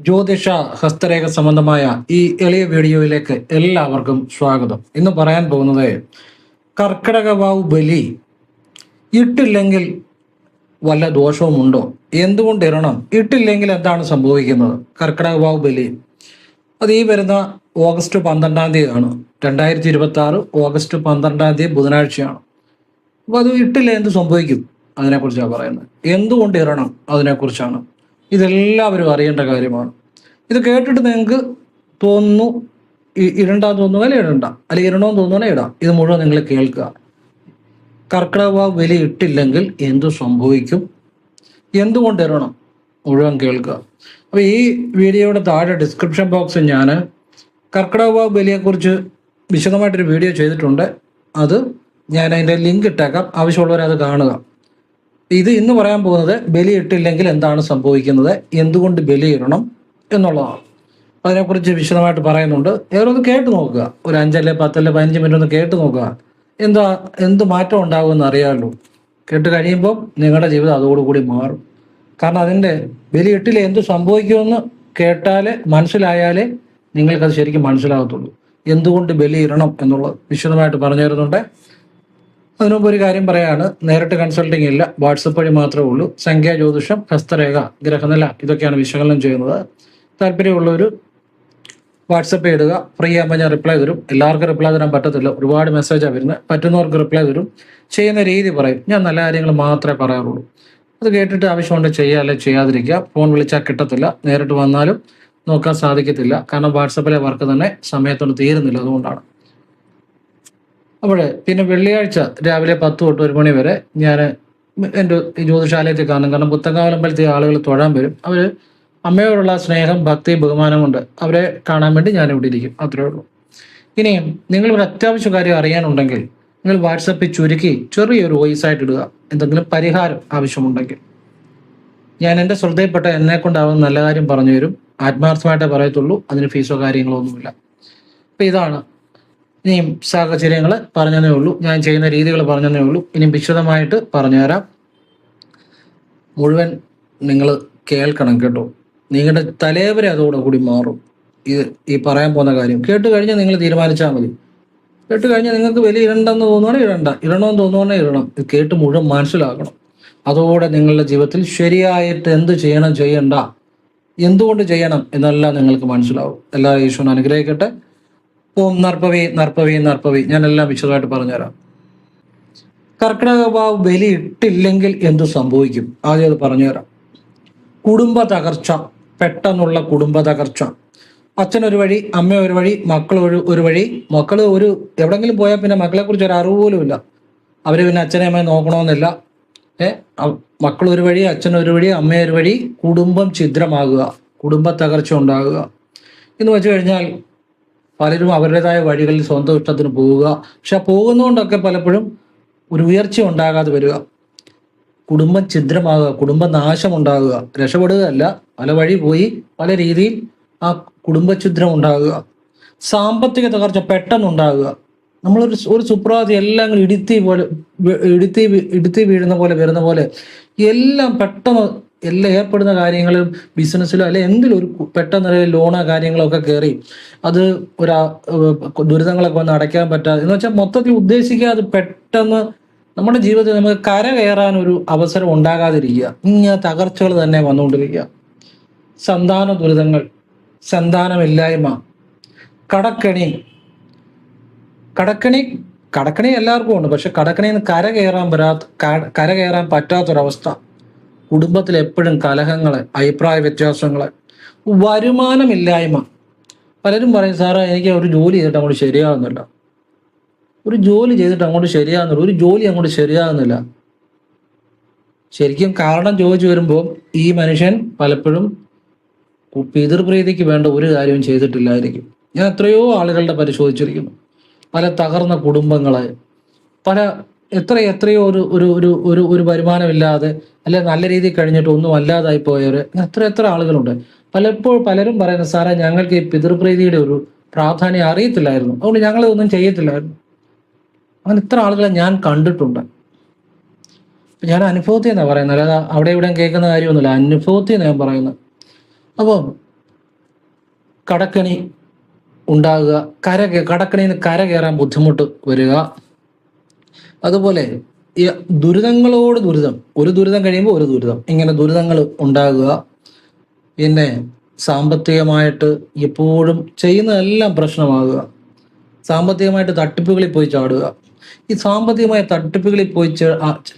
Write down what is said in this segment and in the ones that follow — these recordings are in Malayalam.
ജ്യോതിഷ ഹസ്തരേഖ സംബന്ധമായ ഈ എളിയ വീഡിയോയിലേക്ക് എല്ലാവർക്കും സ്വാഗതം. ഇന്ന് പറയാൻ പോകുന്നത് കർക്കിടക വാവ് ബലി ഇട്ടില്ലെങ്കിൽ വല്ല ദോഷവുമുണ്ടോ, എന്തുകൊണ്ട് ഇടണം, ഇട്ടില്ലെങ്കിൽ എന്താണ് സംഭവിക്കുന്നത്. കർക്കിടക വാവ് ബലി അത് ഈ വരുന്ന ഓഗസ്റ്റ് 12-ാം തീയതിയാണ്. 2026 ഓഗസ്റ്റ് 12-ാം തീയതി ബുധനാഴ്ചയാണ്. അപ്പോൾ അത് ഇട്ടില്ല എന്ത് സംഭവിക്കും അതിനെക്കുറിച്ചാണ് പറയുന്നത്. എന്തുകൊണ്ട് ഇടണം അതിനെക്കുറിച്ചാണ്. ഇതെല്ലാവരും അറിയേണ്ട കാര്യമാണ്. ഇത് കേട്ടിട്ട് നിങ്ങൾക്ക് തോന്നുന്നു ഇടണ്ടാന്ന് തോന്നുന്നു ഇടണ്ട, അല്ലെങ്കിൽ ഇടണമെന്ന് തോന്നുന്നു ഇടാം. ഇത് മുഴുവൻ നിങ്ങൾ കേൾക്കുക. കർക്കിടക വാവ് ബലി ഇട്ടില്ലെങ്കിൽ എന്തു സംഭവിക്കും, എന്തുകൊണ്ട് ഇടണം, മുഴുവൻ കേൾക്കുക. അപ്പോൾ ഈ വീഡിയോയുടെ താഴെ ഡിസ്ക്രിപ്ഷൻ ബോക്സിൽ ഞാൻ കർക്കിടക വാവ് ബലിയെക്കുറിച്ച് വിശദമായിട്ടൊരു വീഡിയോ ചെയ്തിട്ടുണ്ട്. അത് ഞാൻ അതിൻ്റെ ലിങ്ക് ഇട്ടേക്കാം, ആവശ്യമുള്ളവർ അത് കാണുക. ഇത് ഇന്ന് പറയാൻ പോകുന്നത് ബലി ഇട്ടില്ലെങ്കിൽ എന്താണ് സംഭവിക്കുന്നത്, എന്തുകൊണ്ട് ബലി ഇടണം എന്നുള്ളതാണ്. അതിനെക്കുറിച്ച് വിശദമായിട്ട് പറയുന്നുണ്ട്. ഏതൊന്ന് കേട്ട് നോക്കുക. ഒരു 5 അല്ലെങ്കിൽ 10 അല്ലെങ്കിൽ 15 മിനിറ്റ് ഒന്ന് കേട്ട് നോക്കുക. എന്ത് മാറ്റം ഉണ്ടാകുമെന്ന് അറിയാമല്ലോ. കേട്ട് കഴിയുമ്പോൾ നിങ്ങളുടെ ജീവിതം അതോടുകൂടി മാറും. കാരണം അതിൻ്റെ ബലി ഇട്ടില്ലേ എന്ത് സംഭവിക്കുമെന്ന് കേട്ടാലേ മനസ്സിലായാലേ നിങ്ങൾക്കത് ശരിക്കും മനസ്സിലാകത്തുള്ളൂ. എന്തുകൊണ്ട് ബലി ഇടണം എന്നുള്ളത് വിശദമായിട്ട് പറഞ്ഞു തരുന്നുണ്ട്. അതിനുമുമ്പ് ഒരു കാര്യം പറയാണ്, നേരിട്ട് കൺസൾട്ടിങ് ഇല്ല, വാട്സപ്പ് വഴി മാത്രമേ ഉള്ളൂ. സംഖ്യാ ജ്യോതിഷം, ഹസ്തരേഖ, ഗ്രഹനില ഇതൊക്കെയാണ് വിശകലനം ചെയ്യുന്നത്. താല്പര്യമുള്ളവർ വാട്സപ്പ് ഇടുക. ഫ്രീ ആകുമ്പോൾ ഞാൻ റിപ്ലൈ തരും. എല്ലാവർക്കും റിപ്ലൈ തരാൻ പറ്റത്തില്ല, ഒരുപാട് മെസ്സേജാണ് വരുന്നത്. പറ്റുന്നവർക്ക് റിപ്ലൈ തരും. ചെയ്യുന്ന രീതി പറയും. ഞാൻ നല്ല കാര്യങ്ങൾ മാത്രമേ പറയാറുള്ളൂ. അത് കേട്ടിട്ട് ആവശ്യമുണ്ട് ചെയ്യുക, അല്ലെങ്കിൽ ചെയ്യാതിരിക്കുക. ഫോൺ വിളിച്ചാൽ കിട്ടത്തില്ല, നേരിട്ട് വന്നാലും നോക്കാൻ സാധിക്കത്തില്ല. കാരണം വാട്സപ്പിലെ വർക്ക് തന്നെ സമയത്തോട് തീരുന്നില്ല, അതുകൊണ്ടാണ്. അവിടെ പിന്നെ വെള്ളിയാഴ്ച രാവിലെ 10 തൊട്ട് 1 മണി വരെ ഞാൻ എൻ്റെ ജ്യോതിഷാലയത്തിൽ കാണും. കാരണം പുത്തങ്കാവലമ്പലത്തിൽ ആളുകൾ തൊഴാൻ വരും. അവർ അമ്മയോടുള്ള സ്നേഹം, ഭക്തി, ബഹുമാനം കൊണ്ട് അവരെ കാണാൻ വേണ്ടി ഞാൻ ഇവിടെ ഇരിക്കും. അത്രേ ഉള്ളൂ. ഇനിയും നിങ്ങൾ ഒരു അത്യാവശ്യ കാര്യം അറിയാനുണ്ടെങ്കിൽ നിങ്ങൾ വാട്സപ്പിൽ ചുരുക്കി ചെറിയൊരു വോയിസ് ആയിട്ട് ഇടുക. എന്തെങ്കിലും പരിഹാരം ആവശ്യമുണ്ടെങ്കിൽ ഞാൻ എൻ്റെ ശ്രദ്ധയിൽപ്പെട്ട എന്നെ കൊണ്ടാവുന്ന നല്ല കാര്യം പറഞ്ഞു തരും. ആത്മാർത്ഥമായിട്ടേ പറയത്തുള്ളൂ, അതിന് ഫീസോ കാര്യങ്ങളോ ഒന്നുമില്ല. അപ്പം ഇതാണ്. ഇനിയും സാഹചര്യങ്ങൾ പറഞ്ഞതേ ഉള്ളൂ, ഞാൻ ചെയ്യുന്ന രീതികൾ പറഞ്ഞതേ ഉള്ളൂ. ഇനിയും വിശദമായിട്ട് പറഞ്ഞുതരാം. മുഴുവൻ നിങ്ങൾ കേൾക്കണം കേട്ടോ. നിങ്ങളുടെ തലവരെ അതോടുകൂടി മാറും. ഈ പറയാൻ പോകുന്ന കാര്യം കേട്ട് കഴിഞ്ഞാൽ നിങ്ങൾ തീരുമാനിച്ചാൽ മതി. കേട്ട് കഴിഞ്ഞാൽ നിങ്ങൾക്ക് വലിയ ഇടണ്ടെന്ന് തോന്നുവാണെങ്കിൽ ഇടണ്ട, ഇടണമെന്ന് തോന്നുവാണെങ്കിൽ ഇടണം. ഇത് കേട്ട് മുഴുവൻ മനസ്സിലാക്കണം. അതോടെ നിങ്ങളുടെ ജീവിതത്തിൽ ശരിയായിട്ട് എന്ത് ചെയ്യണം, ചെയ്യണ്ട, എന്തുകൊണ്ട് ചെയ്യണം എന്നെല്ലാം നിങ്ങൾക്ക് മനസ്സിലാവും. എല്ലാവരും ഈശ്വരൻ അനുഗ്രഹിക്കട്ടെ. ഓം നർപ്പവി നർപ്പവി നർപ്പവി. ഞാനെല്ലാം വിശദമായിട്ട് പറഞ്ഞുതരാം. കർക്കിടക വാവ് ബലി ഇട്ടില്ലെങ്കിൽ എന്തു സംഭവിക്കും ആദ്യം അത് പറഞ്ഞുതരാം. കുടുംബ തകർച്ച, പെട്ടെന്നുള്ള കുടുംബ തകർച്ച. അച്ഛനൊരു വഴി, അമ്മ ഒരു വഴി, മക്കൾ ഒരു വഴി. മക്കൾ എവിടെങ്കിലും പോയാൽ പിന്നെ മക്കളെ കുറിച്ച് ഒരു അറിവ് പോലും ഇല്ല. അവർ പിന്നെ അച്ഛനെ അമ്മയെ നോക്കണമെന്നില്ല. മക്കൾ ഒരു വഴി, അച്ഛനൊരു വഴി, അമ്മ ഒരു വഴി. കുടുംബം ഛിദ്രമാകുക, കുടുംബ തകർച്ച ഉണ്ടാകുക എന്ന് വെച്ച് കഴിഞ്ഞാൽ പലരും അവരുടേതായ വഴികളിൽ സ്വന്തം ഇഷ്ടത്തിന് പോവുക. പക്ഷെ പോകുന്നതുകൊണ്ടൊക്കെ പലപ്പോഴും ഒരു ഉയർച്ച ഉണ്ടാകാതെ വരിക, കുടുംബം ഛിദ്രമാകുക, കുടുംബനാശം ഉണ്ടാകുക. രക്ഷപ്പെടുകയല്ല, പല വഴി പോയി പല രീതിയിൽ ആ കുടുംബഛിദ്രം ഉണ്ടാകുക. സാമ്പത്തിക തകർച്ച പെട്ടെന്നുണ്ടാകുക. നമ്മളൊരു സുപ്രഭാതി എല്ലാം ഇടുത്തി വീഴുന്ന പോലെ വരുന്ന പോലെ എല്ലാം പെട്ടെന്ന് എല്ലാം ഏർപ്പെടുന്ന കാര്യങ്ങളും ബിസിനസ്സിലോ അല്ലെ എന്തിലും ഒരു പെട്ടെന്ന് ലോണോ കാര്യങ്ങളോ ഒക്കെ കയറി അത് ദുരിതങ്ങളൊക്കെ വന്ന് അടയ്ക്കാൻ പറ്റാതെ എന്ന് വെച്ചാൽ മൊത്തത്തിൽ ഉദ്ദേശിക്കാതെ പെട്ടെന്ന് നമ്മുടെ ജീവിതത്തിൽ നമുക്ക് കര കയറാൻ ഒരു അവസരം ഉണ്ടാകാതിരിക്കുക. ഇങ്ങനെ തകർച്ചകൾ തന്നെ വന്നുകൊണ്ടിരിക്കുക. സന്താന ദുരിതങ്ങൾ, സന്താനമില്ലായ്മ, കടക്കണി എല്ലാവർക്കും ഉണ്ട്. പക്ഷെ കടക്കണിയിൽ നിന്ന് കര കയറാൻ പറ്റാത്തൊരവസ്ഥ. കുടുംബത്തിൽ എപ്പോഴും കലഹങ്ങള്, അഭിപ്രായ വ്യത്യാസങ്ങള്, വരുമാനമില്ലായ്മ. പലരും പറയും, സാറേ എനിക്ക് ഒരു ജോലി ചെയ്തിട്ട് അങ്ങോട്ട് ശരിയാകുന്നില്ല, ഒരു ജോലി അങ്ങോട്ട് ശരിയാകുന്നില്ല. ശരിക്കും കാരണം ചോദിച്ചു വരുമ്പോൾ ഈ മനുഷ്യൻ പലപ്പോഴും പിതൃപ്രീതിക്ക് വേണ്ട ഒരു കാര്യവും ചെയ്തിട്ടില്ലായിരിക്കും. ഞാൻ എത്രയോ ആളുകളുടെ പരിശോധിച്ചിരിക്കുന്നു. പല തകർന്ന കുടുംബങ്ങളെ, എത്രയോ ഒരു വരുമാനമില്ലാതെ അല്ലെ നല്ല രീതിയിൽ കഴിഞ്ഞിട്ട് ഒന്നും അല്ലാതായി പോയവര് എത്ര ആളുകളുണ്ട്. പലരും പറയുന്നത്, സാറേ ഞങ്ങൾക്ക് ഈ പിതൃപ്രീതിയുടെ ഒരു പ്രാധാന്യം അറിയത്തില്ലായിരുന്നു, അതുകൊണ്ട് ഞങ്ങളിതൊന്നും ചെയ്യത്തില്ലായിരുന്നു. അങ്ങനെ ഇത്ര ആളുകളെ ഞാൻ കണ്ടിട്ടുണ്ട്. ഞാൻ അനുഭവത്തിൽ നിന്നാണ് പറയുന്നത്, അല്ലാതെ അവിടെ ഇവിടെ കേൾക്കുന്ന കാര്യമൊന്നുമില്ല, അനുഭവത്തിൽ നിന്ന് ഞാൻ പറയുന്നത്. അപ്പം കടക്കണി ഉണ്ടാകുക, കടക്കണിയിൽ നിന്ന് കര കയറാൻ ബുദ്ധിമുട്ട് വരിക. അതുപോലെ ഈ ദുരിതങ്ങളോട് ദുരിതം, ഒരു ദുരിതം കഴിയുമ്പോൾ ഒരു ദുരിതം, ഇങ്ങനെ ദുരിതങ്ങൾ ഉണ്ടാകുക. പിന്നെ സാമ്പത്തികമായിട്ട് എപ്പോഴും ചെയ്യുന്നതെല്ലാം പ്രശ്നമാകുക. സാമ്പത്തികമായിട്ട് തട്ടിപ്പുകളിൽ പോയി ചാടുക. ഈ സാമ്പത്തികമായ തട്ടിപ്പുകളിൽ പോയി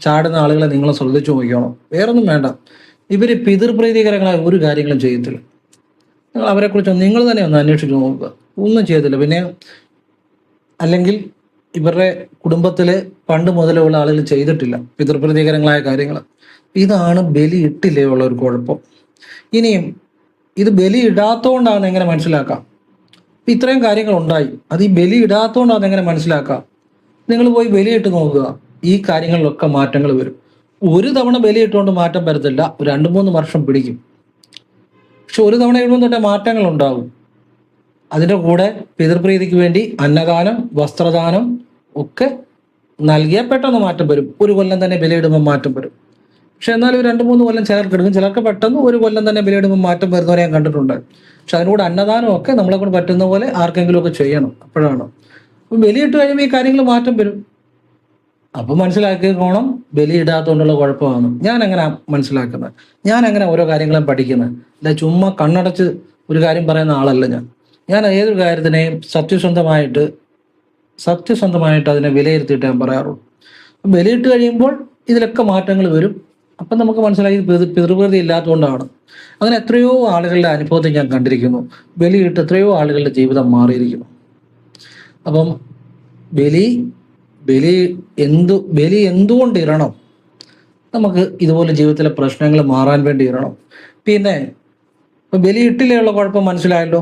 ചാടുന്ന ആളുകളെ നിങ്ങൾ ശ്രദ്ധിച്ചു നോക്കണം. വേറൊന്നും വേണ്ട, ഇവർ പിതൃപ്രീതികരങ്ങളായ ഒരു കാര്യങ്ങളും ചെയ്യത്തില്ല. നിങ്ങൾ അവരെക്കുറിച്ച് നിങ്ങൾ തന്നെ ഒന്ന് അന്വേഷിച്ച് നോക്കുക. ഒന്നും ചെയ്യത്തില്ല. പിന്നെ അല്ലെങ്കിൽ ഇവരുടെ കുടുംബത്തിൽ പണ്ട് മുതലുള്ള ആളുകൾ ചെയ്തിട്ടില്ല പിതൃപ്രീതികരങ്ങളായ കാര്യങ്ങൾ. ഇതാണ് ബലി ഇട്ടില്ലേ ഉള്ള ഒരു കുഴപ്പം. ഇനിയും ഇത് ബലി ഇടാത്തോണ്ടാണ് എങ്ങനെ മനസ്സിലാക്കാം? ഇത്രയും കാര്യങ്ങൾ ഉണ്ടായി, അത് ഈ ബലി ഇടാത്തോണ്ടാണ് എങ്ങനെ മനസ്സിലാക്കാം? നിങ്ങൾ പോയി ബലിയിട്ട് നോക്കുക, ഈ കാര്യങ്ങളിലൊക്കെ മാറ്റങ്ങൾ വരും. ഒരു തവണ ബലിയിട്ടുകൊണ്ട് മാറ്റം വരത്തില്ല, 2-3 വർഷം പിടിക്കും. പക്ഷെ ഒരു തവണ ഇടുമ്പോൾ തൊട്ടേ മാറ്റങ്ങൾ ഉണ്ടാവും. അതിൻ്റെ കൂടെ പിതൃപ്രീതിക്ക് വേണ്ടി അന്നദാനം, വസ്ത്രദാനം ഒക്കെ നൽകിയാൽ പെട്ടെന്ന് മാറ്റം വരും. 1 കൊല്ലം തന്നെ ബലിയിടുമ്പോൾ മാറ്റം വരും. പക്ഷെ എന്നാലും 2-3 കൊല്ലം ചിലർക്ക് എടുക്കും. ചിലർക്ക് പെട്ടെന്ന് 1 കൊല്ലം തന്നെ ബലിയിടുമ്പോൾ മാറ്റം വരുന്നവരെ ഞാൻ കണ്ടിട്ടുണ്ട്. പക്ഷെ അതിനോട് അന്നദാനം ഒക്കെ നമ്മളെ കൊണ്ട് പറ്റുന്ന പോലെ ആർക്കെങ്കിലും ഒക്കെ ചെയ്യണം. അപ്പോഴാണ് അപ്പം ബലിയിട്ട് കഴിയുമ്പോൾ ഈ കാര്യങ്ങൾ മാറ്റം വരും. അപ്പം മനസ്സിലാക്കിക്കോണം, ബലിയിടാത്തതുകൊണ്ടുള്ള കുഴപ്പമാണ്. ഞാൻ എങ്ങനെ മനസ്സിലാക്കുന്നത്, ഞാൻ എങ്ങനെ ഓരോ കാര്യങ്ങളും പഠിക്കുന്നത്? അല്ല ചുമ്മാ കണ്ണടച്ച് ഒരു കാര്യം പറയുന്ന ആളല്ല ഞാൻ ഏതൊരു കാര്യത്തിനെയും സത്യസന്ധമായിട്ട് അതിനെ വിലയിരുത്തിയിട്ട് ഞാൻ പറയാറുള്ളൂ. ബലിയിട്ട് കഴിയുമ്പോൾ ഇതിലൊക്കെ മാറ്റങ്ങൾ വരും. അപ്പം നമുക്ക് മനസ്സിലായി പിതൃപ്രീതി ഇല്ലാത്തതുകൊണ്ടാണ്. അങ്ങനെ എത്രയോ ആളുകളുടെ അനുഭവത്തിൽ ഞാൻ കണ്ടിരിക്കുന്നു. ബലിയിട്ട് എത്രയോ ആളുകളുടെ ജീവിതം മാറിയിരിക്കുന്നു. അപ്പം ബലി എന്തുകൊണ്ട് ഇടണം? നമുക്ക് ഇതുപോലെ ജീവിതത്തിലെ പ്രശ്നങ്ങൾ മാറാൻ വേണ്ടി ഇടണം. പിന്നെ ഇപ്പം ബലി ഇട്ടില്ലുള്ള കുഴപ്പം മനസ്സിലായല്ലോ.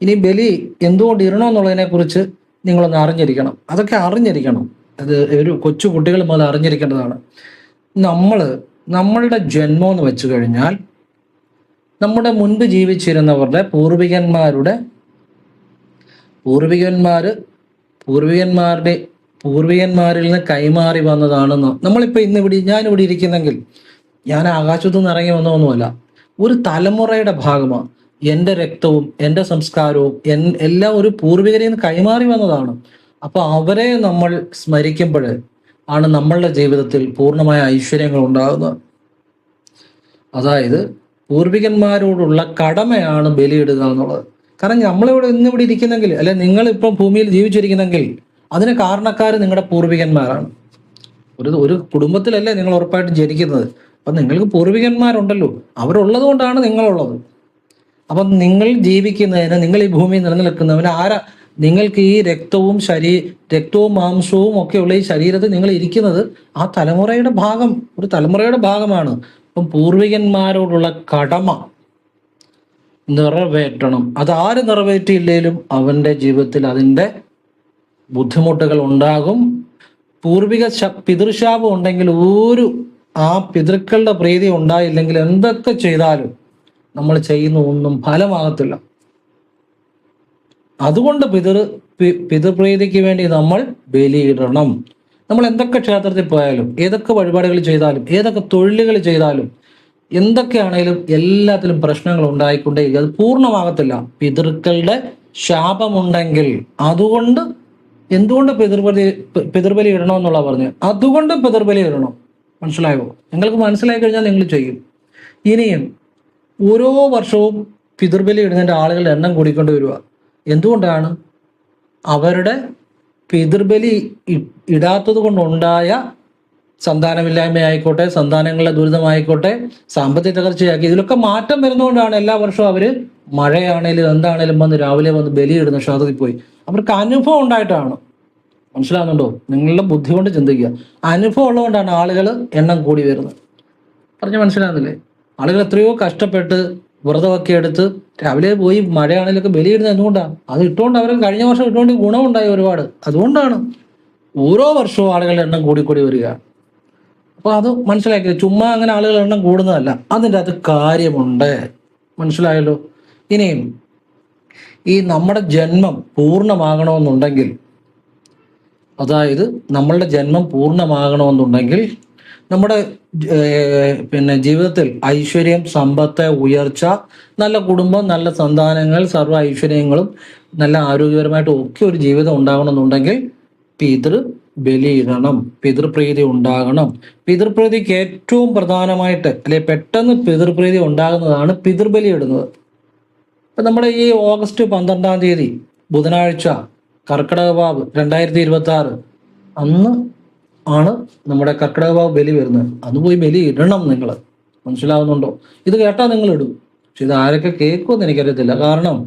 ഇനി ബലി എന്തുകൊണ്ട് ഇടണമെന്നുള്ളതിനെ കുറിച്ച് നിങ്ങളൊന്ന് അറിഞ്ഞിരിക്കണം. അതൊക്കെ അറിഞ്ഞിരിക്കണം. അത് ഒരു കൊച്ചു കുട്ടികൾ മുതൽ അറിഞ്ഞിരിക്കേണ്ടതാണ്. നമ്മളുടെ ജന്മം എന്ന് വെച്ചു കഴിഞ്ഞാൽ നമ്മുടെ മുൻപ് ജീവിച്ചിരുന്നവരുടെ പൂർവികന്മാരിൽ നിന്ന് കൈമാറി വന്നതാണെന്ന് നമ്മളിപ്പോൾ ഞാനിവിടെ ഇരിക്കുന്നെങ്കിൽ ഞാൻ ആകാശത്തു നിന്ന് ഇറങ്ങി വന്നതൊന്നുമല്ല. ഒരു തലമുറയുടെ ഭാഗമാണ്. എൻ്റെ രക്തവും എൻ്റെ സംസ്കാരവും എല്ലാം ഒരു പൂർവികരിൽ നിന്ന് കൈമാറി വന്നതാണ്. അപ്പൊ അവരെ നമ്മൾ സ്മരിക്കുമ്പോൾ ആണ് നമ്മളുടെ ജീവിതത്തിൽ പൂർണ്ണമായ ഐശ്വര്യങ്ങൾ ഉണ്ടാകുന്നത്. അതായത് പൂർവികന്മാരോടുള്ള കടമയാണ് ബലിയിടുക എന്നുള്ളത്. കാരണം നമ്മളിവിടെ ഇന്നിവിടെ ഇരിക്കുന്നെങ്കിൽ, അല്ലെ നിങ്ങളിപ്പം ഭൂമിയിൽ ജീവിച്ചിരിക്കുന്നെങ്കിൽ അതിന് കാരണക്കാർ നിങ്ങളുടെ പൂർവികന്മാരാണ്. ഒരു കുടുംബത്തിലല്ലേ നിങ്ങൾ ഉറപ്പായിട്ടും ജനിക്കുന്നത്. അപ്പം നിങ്ങൾക്ക് പൂർവികന്മാരുണ്ടല്ലോ, അവരുള്ളത് കൊണ്ടാണ് നിങ്ങളുള്ളത്. അപ്പം നിങ്ങൾ ജീവിക്കുന്നതിന്, നിങ്ങൾ ഈ ഭൂമിയിൽ നിലനിൽക്കുന്നവന് നിങ്ങൾക്ക് ഈ രക്തവും മാംസവും ഒക്കെയുള്ള ഈ ശരീരത്തിൽ നിങ്ങൾ ഇരിക്കുന്നത് ആ ഒരു തലമുറയുടെ ഭാഗമാണ്. അപ്പം പൂർവികന്മാരോടുള്ള കടമ നിറവേറ്റണം. അതാര് നിറവേറ്റിയില്ലേലും അവൻ്റെ ജീവിതത്തിൽ അതിൻ്റെ ബുദ്ധിമുട്ടുകൾ ഉണ്ടാകും. പിതൃശാപം ഉണ്ടെങ്കിൽ ആ പിതൃക്കളുടെ പ്രീതി ഉണ്ടായില്ലെങ്കിൽ എന്തൊക്കെ ചെയ്താലും നമ്മൾ ചെയ്യുന്ന ഒന്നും ഫലമാകത്തില്ല. അതുകൊണ്ട് പിതൃപ്രീതിക്ക് വേണ്ടി നമ്മൾ ബലിയിടണം. നമ്മൾ എന്തൊക്കെ ക്ഷേത്രത്തിൽ പോയാലും, ഏതൊക്കെ വഴിപാടുകൾ ചെയ്താലും, ഏതൊക്കെ തൊഴിലുകൾ ചെയ്താലും, എന്തൊക്കെയാണേലും എല്ലാത്തിലും പ്രശ്നങ്ങൾ ഉണ്ടായിക്കൊണ്ടേയിരിക്കും. അത് പൂർണ്ണമാകത്തില്ല. പിതൃക്കളുടെ ശാപമുണ്ടെങ്കിൽ അതുകൊണ്ട് എന്തുകൊണ്ട് പിതൃബലി ഇടണമെന്നുള്ള പറഞ്ഞ് അതുകൊണ്ട് പിതൃബലി ഇടണം. മനസ്സിലായോ? നിങ്ങൾക്ക് മനസ്സിലായി കഴിഞ്ഞാൽ നിങ്ങൾ ചെയ്യും. ഇനിയും ഓരോ വർഷവും പിതൃബലി ഇടുന്നതിൻ്റെ ആളുകളുടെ എണ്ണം കൂടിക്കൊണ്ട് വരിക. എന്തുകൊണ്ടാണ്? അവരുടെ പിതൃബലി ഇടാത്തത് കൊണ്ടുണ്ടായ സന്താനമില്ലായ്മ ആയിക്കോട്ടെ, സന്താനങ്ങളുടെ ദുരിതമായിക്കോട്ടെ, സാമ്പത്തിക തകർച്ചയാക്കി, ഇതിലൊക്കെ മാറ്റം വരുന്നതുകൊണ്ടാണ് എല്ലാ വർഷവും അവർ മഴയാണേലും എന്താണേലും രാവിലെ വന്ന് ബലിയിടുന്ന ക്ഷേത്രത്തിൽ പോയി. അവർക്ക് അനുഭവം ഉണ്ടായിട്ടാണ്. മനസ്സിലാകുന്നുണ്ടോ? നിങ്ങളുടെ ബുദ്ധി കൊണ്ട് ചിന്തിക്കുക. അനുഭവം ഉള്ളതുകൊണ്ടാണ് ആളുകൾ എണ്ണം കൂടി വരുന്നത്. പറഞ്ഞ് മനസ്സിലാകുന്നില്ലേ? ആളുകൾ എത്രയോ കഷ്ടപ്പെട്ട് വ്രതമൊക്കെ എടുത്ത് രാവിലെ പോയി മഴയാണെങ്കിലൊക്കെ ബലിയിടുന്നത് എന്തുകൊണ്ടാണ്? അത് ഇട്ടുകൊണ്ട് അവർക്ക് കഴിഞ്ഞ വർഷം ഇട്ടുകൊണ്ട് ഗുണമുണ്ടായി ഒരുപാട്. അതുകൊണ്ടാണ് ഓരോ വർഷവും ആളുകളുടെ എണ്ണം കൂടിക്കൂടി വരിക. അപ്പോൾ അത് മനസ്സിലാക്കിയത് ചുമ്മാ അങ്ങനെ ആളുകളുടെ എണ്ണം കൂടുന്നതല്ല, അതിൻ്റെ അത് കാര്യമുണ്ട്. മനസ്സിലായല്ലോ? ഇനിയും ഈ നമ്മുടെ ജന്മം പൂർണ്ണമാകണമെന്നുണ്ടെങ്കിൽ, അതായത് നമ്മളുടെ ജന്മം പൂർണ്ണമാകണമെന്നുണ്ടെങ്കിൽ നമ്മുടെ പിന്നെ ജീവിതത്തിൽ ഐശ്വര്യം, സമ്പത്ത്, ഉയർച്ച, നല്ല കുടുംബം, നല്ല സന്താനങ്ങൾ, സർവ്വ ഐശ്വര്യങ്ങളും നല്ല ആരോഗ്യപരമായിട്ട് ഒക്കെ ഒരു ജീവിതം ഉണ്ടാകണമെന്നുണ്ടെങ്കിൽ പിതൃ ബലിയിടണം, പിതൃപ്രീതി ഉണ്ടാകണം. പിതൃപ്രീതിക്ക് ഏറ്റവും പ്രധാനമായിട്ട് അല്ലെ പെട്ടെന്ന് പിതൃപ്രീതി ഉണ്ടാകുന്നതാണ് പിതൃബലി ഇടുന്നത്. ഇപ്പം നമ്മുടെ ഈ ഓഗസ്റ്റ് 12 ബുധനാഴ്ച കർക്കിടക വാവ് 2026 അന്ന് ആണ് നമ്മുടെ കർക്കിടക വാവ് ബലി വരുന്നത്. അന്ന് പോയി ബലി ഇടണം. നിങ്ങൾ മനസ്സിലാവുന്നുണ്ടോ? ഇത് കേട്ടാൽ നിങ്ങൾ ഇടും. പക്ഷെ ഇത് ആരൊക്കെ കേൾക്കുമെന്ന് എനിക്കറിയത്തില്ല. കാരണം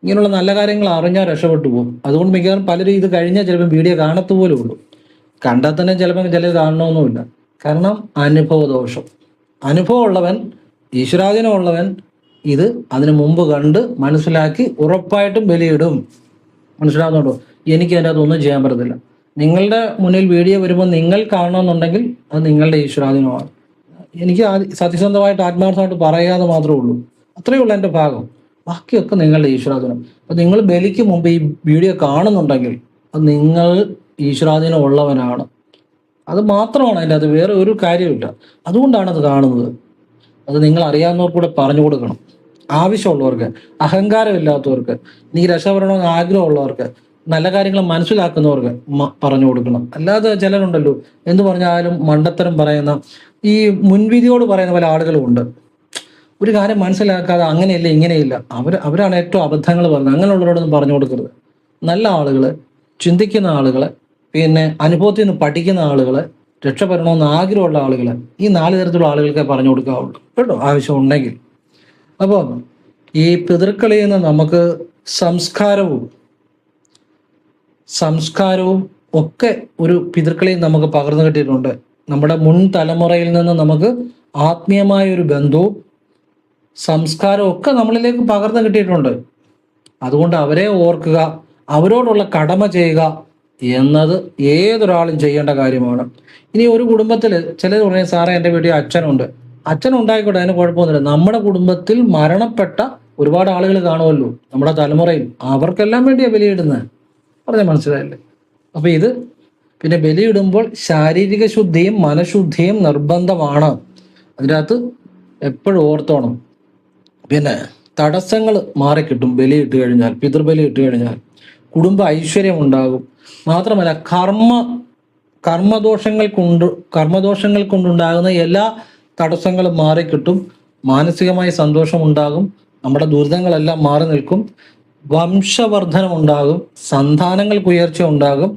ഇങ്ങനെയുള്ള നല്ല കാര്യങ്ങൾ അറിഞ്ഞാൽ രക്ഷപ്പെട്ടു പോകും. അതുകൊണ്ട് മിക്കവാറും പലരും ഇത് കഴിഞ്ഞാൽ ചിലപ്പോൾ വീഡിയോ കാണത്തു പോലും ഉള്ളൂ. കണ്ടാൽ തന്നെ ചിലപ്പോൾ ചിലർ കാണണമെന്നുമില്ല. കാരണം അനുഭവദോഷം. അനുഭവം ഉള്ളവൻ, ഈശ്വരാധീനം ഉള്ളവൻ ഇത് അതിനു മുമ്പ് കണ്ട് മനസ്സിലാക്കി ഉറപ്പായിട്ടും ബലിയിടും. മനസ്സിലാവുന്നുണ്ടോ? എനിക്ക് അതിൻ്റെ അകത്തൊന്നും ചെയ്യാൻ പറ്റത്തില്ല. നിങ്ങളുടെ മുന്നിൽ വീഡിയോ വരുമ്പോൾ നിങ്ങൾ കാണണമെന്നുണ്ടെങ്കിൽ അത് നിങ്ങളുടെ ഈശ്വരാധീനമാണ്. എനിക്ക് സത്യസന്ധമായിട്ട് ആത്മാർത്ഥമായിട്ട് പറയാതെ മാത്രമേ ഉള്ളൂ. അത്രയേ ഉള്ളൂ എൻ്റെ ഭാഗം. ബാക്കിയൊക്കെ നിങ്ങളുടെ ഈശ്വരാധീനം. അപ്പം നിങ്ങൾ ബലിക്ക് മുമ്പ് ഈ വീഡിയോ കാണുന്നുണ്ടെങ്കിൽ അത് നിങ്ങൾ ഈശ്വരാധീനം ഉള്ളവനാണ്. അത് മാത്രമാണ് അതിൻ്റെ അത്, വേറെ ഒരു കാര്യമില്ല. അതുകൊണ്ടാണ് അത് കാണുന്നത്. അത് നിങ്ങൾ അറിയാവുന്നവർക്ക് കൂടെ പറഞ്ഞു കൊടുക്കണം. ആവശ്യമുള്ളവർക്ക്, അഹങ്കാരമില്ലാത്തവർക്ക്, നീ രക്ഷപ്പെടണമെന്ന് ആഗ്രഹമുള്ളവർക്ക്, നല്ല കാര്യങ്ങൾ മനസ്സിലാക്കുന്നവർക്ക് പറഞ്ഞു കൊടുക്കണം. അല്ലാതെ ചിലരുണ്ടല്ലോ എന്ത് പറഞ്ഞാലും മണ്ടത്തരം പറയുന്ന, ഈ മുൻവിധിയോട് പറയുന്ന പല ആളുകളും ഉണ്ട്. ഒരു കാര്യം മനസ്സിലാക്കാതെ അങ്ങനെയില്ല ഇങ്ങനെയില്ല, അവരാണ് ഏറ്റവും അബദ്ധങ്ങൾ പറയുന്നത്. അങ്ങനെയുള്ളവരോടൊന്നും പറഞ്ഞു കൊടുക്കരുത്. നല്ല ആളുകൾ, ചിന്തിക്കുന്ന ആളുകൾ, പിന്നെ അനുഭവത്തിൽ നിന്ന് പഠിക്കുന്ന ആളുകൾ, രക്ഷപ്പെടണമെന്ന് ആഗ്രഹമുള്ള ആളുകൾ, ഈ 4 തരത്തിലുള്ള ആളുകൾക്കേ പറഞ്ഞു കൊടുക്കാവുള്ളൂ കേട്ടോ, ആവശ്യമുണ്ടെങ്കിൽ. അപ്പോൾ ഈ പിതൃക്കളിൽ നിന്ന് നമുക്ക് സംസ്കാരവും ഒക്കെ ഒരു പിതൃക്കളിൽ നമുക്ക് പകർന്നു കിട്ടിയിട്ടുണ്ട്. നമ്മുടെ മുൻ തലമുറയിൽ നിന്ന് നമുക്ക് ആത്മീയമായ ഒരു ബന്ധവും സംസ്കാരവും ഒക്കെ നമ്മളിലേക്ക് പകർന്നു കിട്ടിയിട്ടുണ്ട്. അതുകൊണ്ട് അവരെ ഓർക്കുക, അവരോടുള്ള കടമ ചെയ്യുക എന്നത് ഏതൊരാളും ചെയ്യേണ്ട കാര്യമാണ്. ഇനി ഒരു കുടുംബത്തിൽ ചിലർ പറഞ്ഞാൽ സാറേ എൻ്റെ വീട്ടിൽ അച്ഛനുണ്ടായിക്കോട്ടെ, അതിന് കുഴപ്പമൊന്നുമില്ല. നമ്മുടെ കുടുംബത്തിൽ മരണപ്പെട്ട ഒരുപാട് ആളുകൾ കാണുമല്ലോ നമ്മുടെ തലമുറയിൽ, അവർക്കെല്ലാം വേണ്ടിയാണ് ബലിയിടുന്നത്. പറഞ്ഞാൽ മനസ്സിലായില്ലേ? അപ്പൊ ഇത് പിന്നെ ബലിയിടുമ്പോൾ ശാരീരിക ശുദ്ധിയും മനഃശുദ്ധിയും നിർബന്ധമാണ്. അതിനകത്ത് എപ്പോഴും ഓർത്തോണം. പിന്നെ തടസ്സങ്ങൾ മാറിക്കിട്ടും ബലിയിട്ട് കഴിഞ്ഞാൽ, പിതൃബലി ഇട്ട് കഴിഞ്ഞാൽ കുടുംബ ഐശ്വര്യം ഉണ്ടാകും. മാത്രമല്ല കർമ്മദോഷങ്ങൾ കൊണ്ടുണ്ടാകുന്ന എല്ലാ തടസ്സങ്ങളും മാറിക്കിട്ടും. മാനസികമായി സന്തോഷമുണ്ടാകും. നമ്മുടെ ദുരിതങ്ങളെല്ലാം മാറി നിൽക്കും. വംശവർദ്ധനം ഉണ്ടാകും. സന്താനങ്ങൾക്ക് ഉയർച്ച ഉണ്ടാകും.